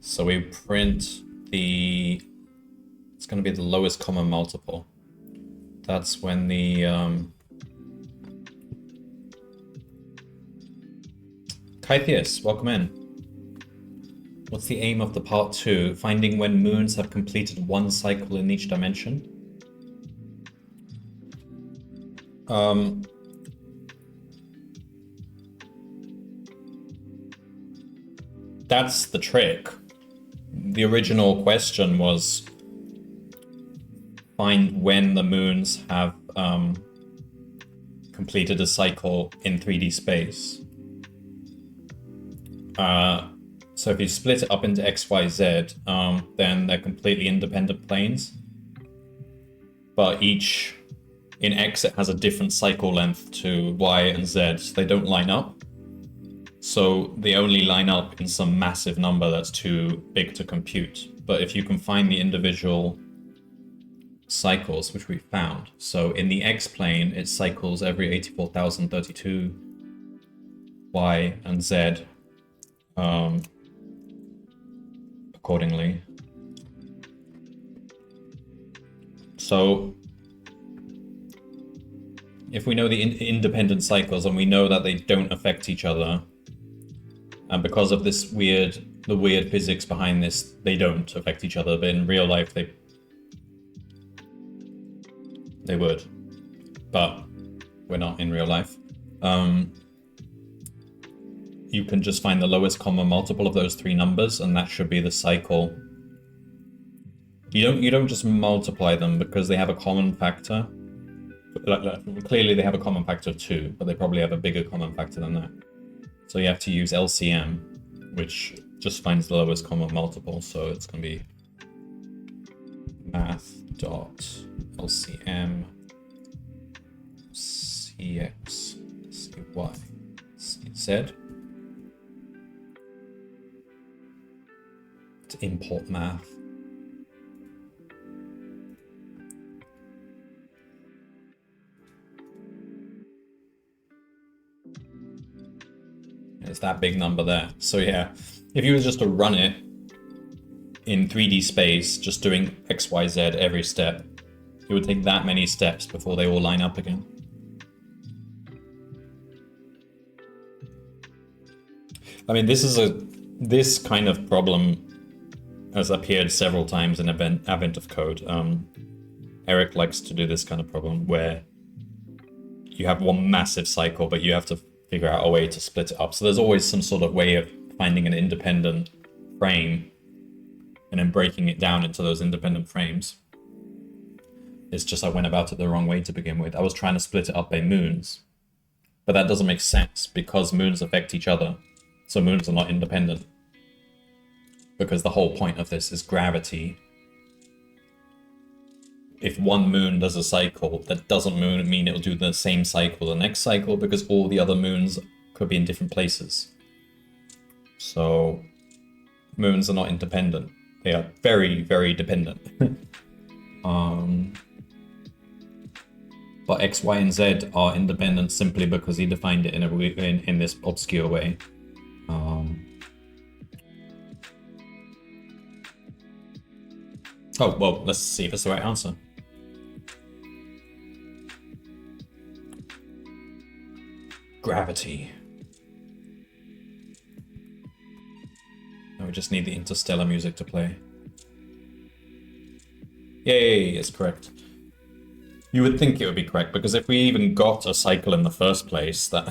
So we print the, it's going to be the lowest common multiple. That's when the Kythius, welcome in. What's the aim of the part 2? Finding when moons have completed one cycle in each dimension? That's the trick. The original question was find when the moons have completed a cycle in 3D space. So if you split it up into X, Y, Z, then they're completely independent planes. But each, in X, it has a different cycle length to Y and Z, so they don't line up. So they only line up in some massive number that's too big to compute. But if you can find the individual cycles, which we found. So in the X plane, it cycles every 84,032 Y and Z accordingly. So if we know the independent cycles and we know that they don't affect each other, and because of this the weird physics behind this, they don't affect each other, but in real life they would. But we're not in real life. You can just find the lowest common multiple of those three numbers, and that should be the cycle. You don't just multiply them because they have a common factor. Clearly they have a common factor of 2, but they probably have a bigger common factor than that. So you have to use LCM, which just finds the lowest common multiple. So it's going to be math.LCM CX CY CZ. To import math. It's that big number there. So yeah, if you were just to run it in 3D space, just doing X, Y, Z every step, it would take that many steps before they all line up again. I mean, this kind of problem has appeared several times in Advent of Code. Eric likes to do this kind of problem where you have one massive cycle, but you have to figure out a way to split it up. So there's always some sort of way of finding an independent frame and then breaking it down into those independent frames. It's just I went about it the wrong way to begin with. I was trying to split it up by moons, but that doesn't make sense because moons affect each other. So moons are not independent. Because the whole point of this is gravity. If one moon does a cycle, that doesn't mean it'll do the same cycle the next cycle, because all the other moons could be in different places. So moons are not independent. They are very, very dependent. But X, Y, and Z are independent simply because he defined it in this obscure way. Oh, well, let's see if it's the right answer. Gravity. Now we just need the interstellar music to play. Yay, it's correct. You would think it would be correct, because if we even got a cycle in the first place, that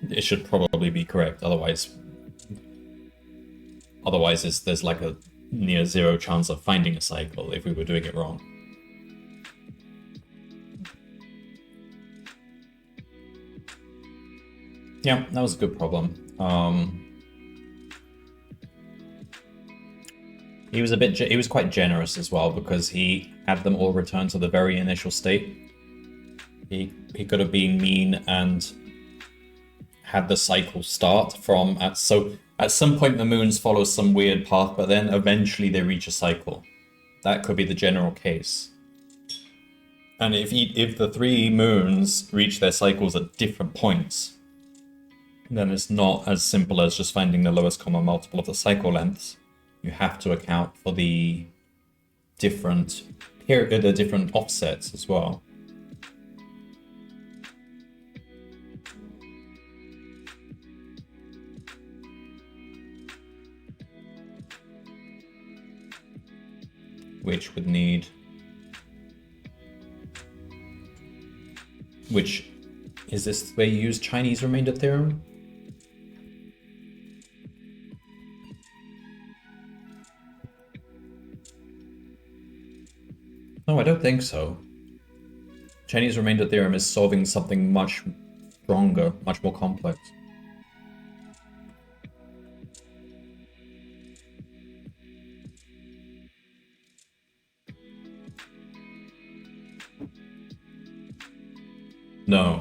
it should probably be correct. Otherwise there's like a near zero chance of finding a cycle if we were doing it wrong. Yeah, that was a good problem. He was quite generous as well, because he had them all return to the very initial state. He could have been mean and had the cycle start from at some point the moons follow some weird path, but then eventually they reach a cycle. That could be the general case. And if the three moons reach their cycles at different points, then it's not as simple as just finding the lowest common multiple of the cycle lengths. You have to account for the different offsets as well. which would need... Which, is this the way you use Chinese remainder theorem? No, I don't think so. Chinese remainder theorem is solving something much stronger, much more complex. No,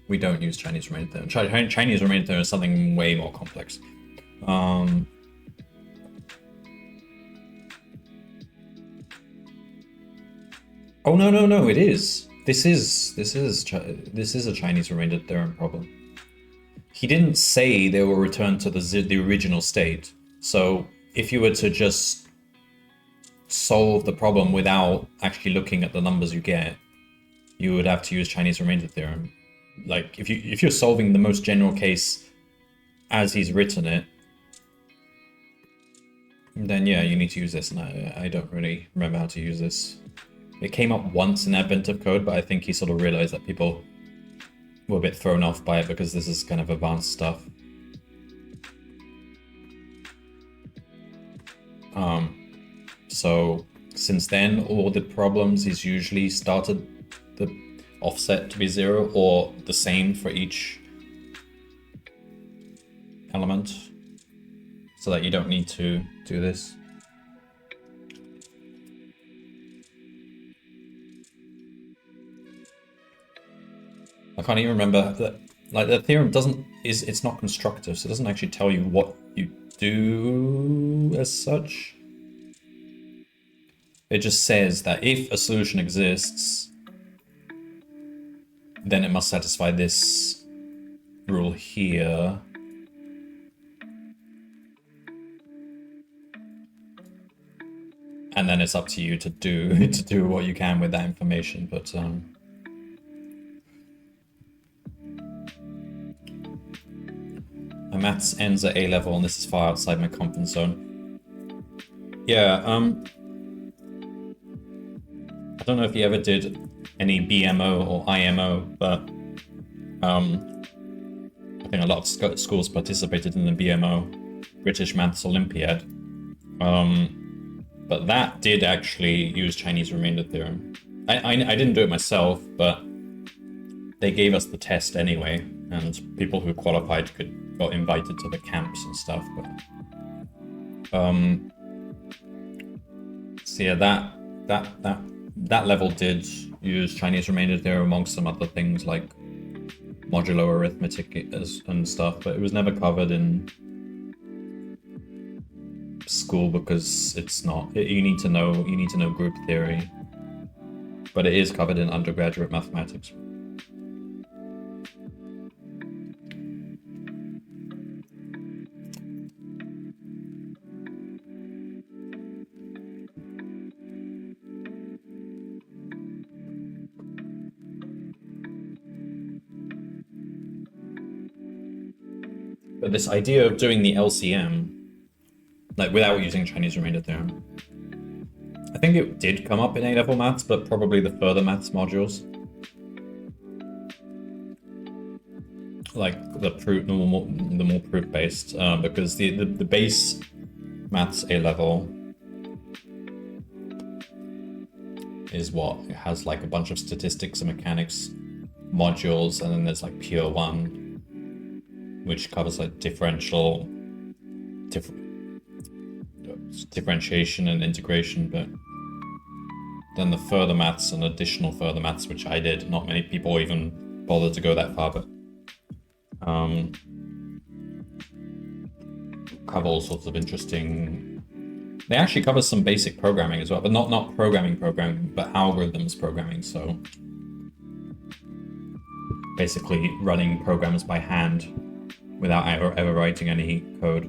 we don't use Chinese remainder theorem. Chinese remainder theorem is something way more complex. Oh no! It is. This is a Chinese remainder theorem problem. He didn't say they will return to the original state. So if you were to just solve the problem without actually looking at the numbers you get, you would have to use Chinese remainder theorem. Like if you're solving the most general case as he's written it, then yeah, you need to use this. And I don't really remember how to use this. It came up once in Advent of Code, but I think he sort of realized that people were a bit thrown off by it because this is kind of advanced stuff. So since then, all the problems he's usually started the offset to be 0 or the same for each element, so that you don't need to do this. I can't even remember that. Like the theorem it's not constructive, so it doesn't actually tell you what you do as such. It just says that if a solution exists, then it must satisfy this rule here. And then it's up to you to do what you can with that information, but my maths ends at A level, and this is far outside my comfort zone. Yeah, I don't know if you ever did any BMO or IMO, but I think a lot of schools participated in the BMO, British Maths Olympiad. But that did actually use Chinese remainder theorem. I didn't do it myself, but they gave us the test anyway, and people who qualified got invited to the camps and stuff. But so yeah, that level did use Chinese remainder theorem amongst some other things like modulo arithmetic and stuff, but it was never covered in school because it's not. You need to know group theory, but it is covered in undergraduate mathematics. But this idea of doing the LCM, like without using Chinese remainder theorem, I think it did come up in A-level maths, but probably the further maths modules. Like the more proof-based, because the base maths A-level is what? It has like a bunch of statistics and mechanics modules, and then there's like pure 1, which covers like differentiation and integration, but then the further maths and additional further maths, which I did, not many people even bothered to go that far, but cover all sorts of interesting... They actually cover some basic programming as well, but not programming, but algorithms programming, so basically running programs by hand without ever writing any code.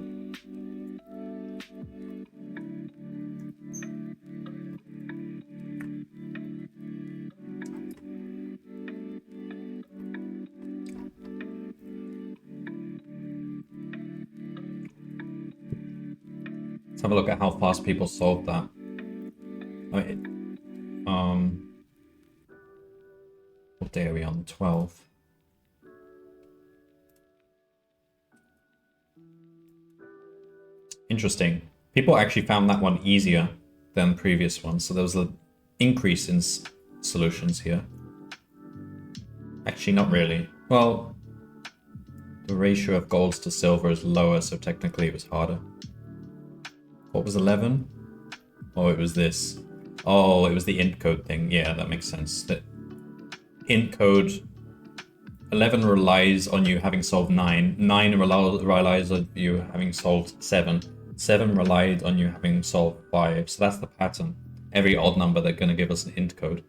Let's have a look at how fast people solved that. Wait, what day are we on? 12th. Interesting. People actually found that one easier than the previous one, so there was an increase in solutions here. Actually, not really. Well, the ratio of golds to silver is lower, so technically it was harder. What was 11? Oh, it was this. Oh, it was the int code thing. Yeah, that makes sense. That int code 11 relies on you having solved 9. 9 relies on you having solved 7. 7 relied on you having solved 5. So that's the pattern. Every odd number, they're going to give us an int code.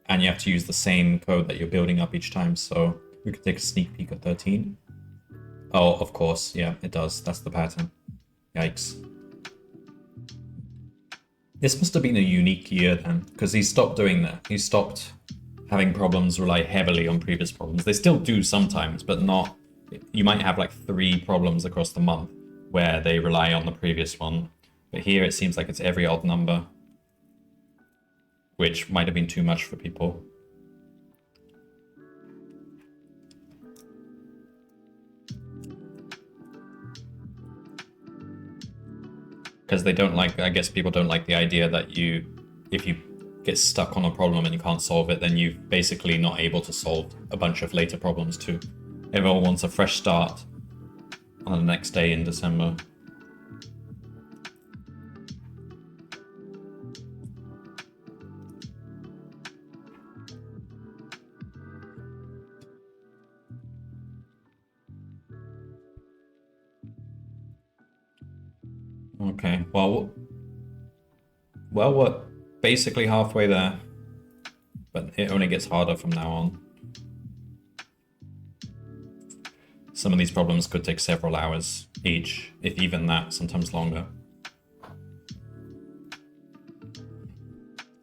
And you have to use the same code that you're building up each time. So we could take a sneak peek at 13. Oh, of course. Yeah, it does. That's the pattern. Yikes. This must have been a unique year then, because he stopped doing that. He stopped having problems rely heavily on previous problems. They still do sometimes, but not... You might have like 3 problems across the month where they rely on the previous one. But here it seems like it's every odd number, which might have been too much for people. Because they don't like, I guess people don't like the idea that if you get stuck on a problem and you can't solve it, then you're basically not able to solve a bunch of later problems too. Everyone wants a fresh start on the next day in December. Okay, well, we're basically halfway there, but it only gets harder from now on. Some of these problems could take several hours each, if even that, sometimes longer.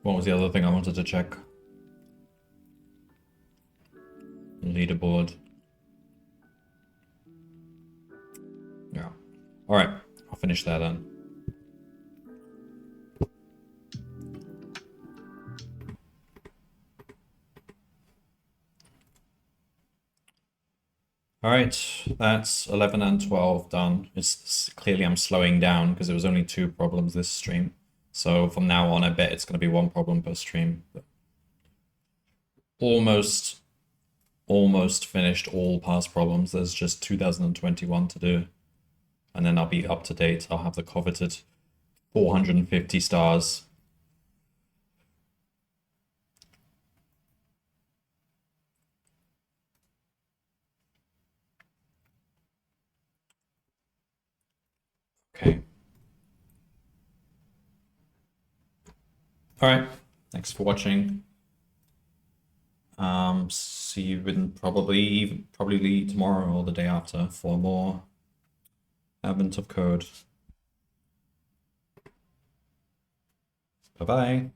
What was the other thing I wanted to check? Leaderboard. Yeah. Alright, I'll finish that then. Alright, that's 11 and 12 done. It's clearly I'm slowing down because it was only 2 problems this stream. So from now on, I bet it's going to be 1 problem per stream. But almost finished all past problems. There's just 2021 to do. And then I'll be up to date. I'll have the coveted 450 stars. Okay. Alright, thanks for watching. See you in probably tomorrow or the day after for more Advent of Code. Bye-bye.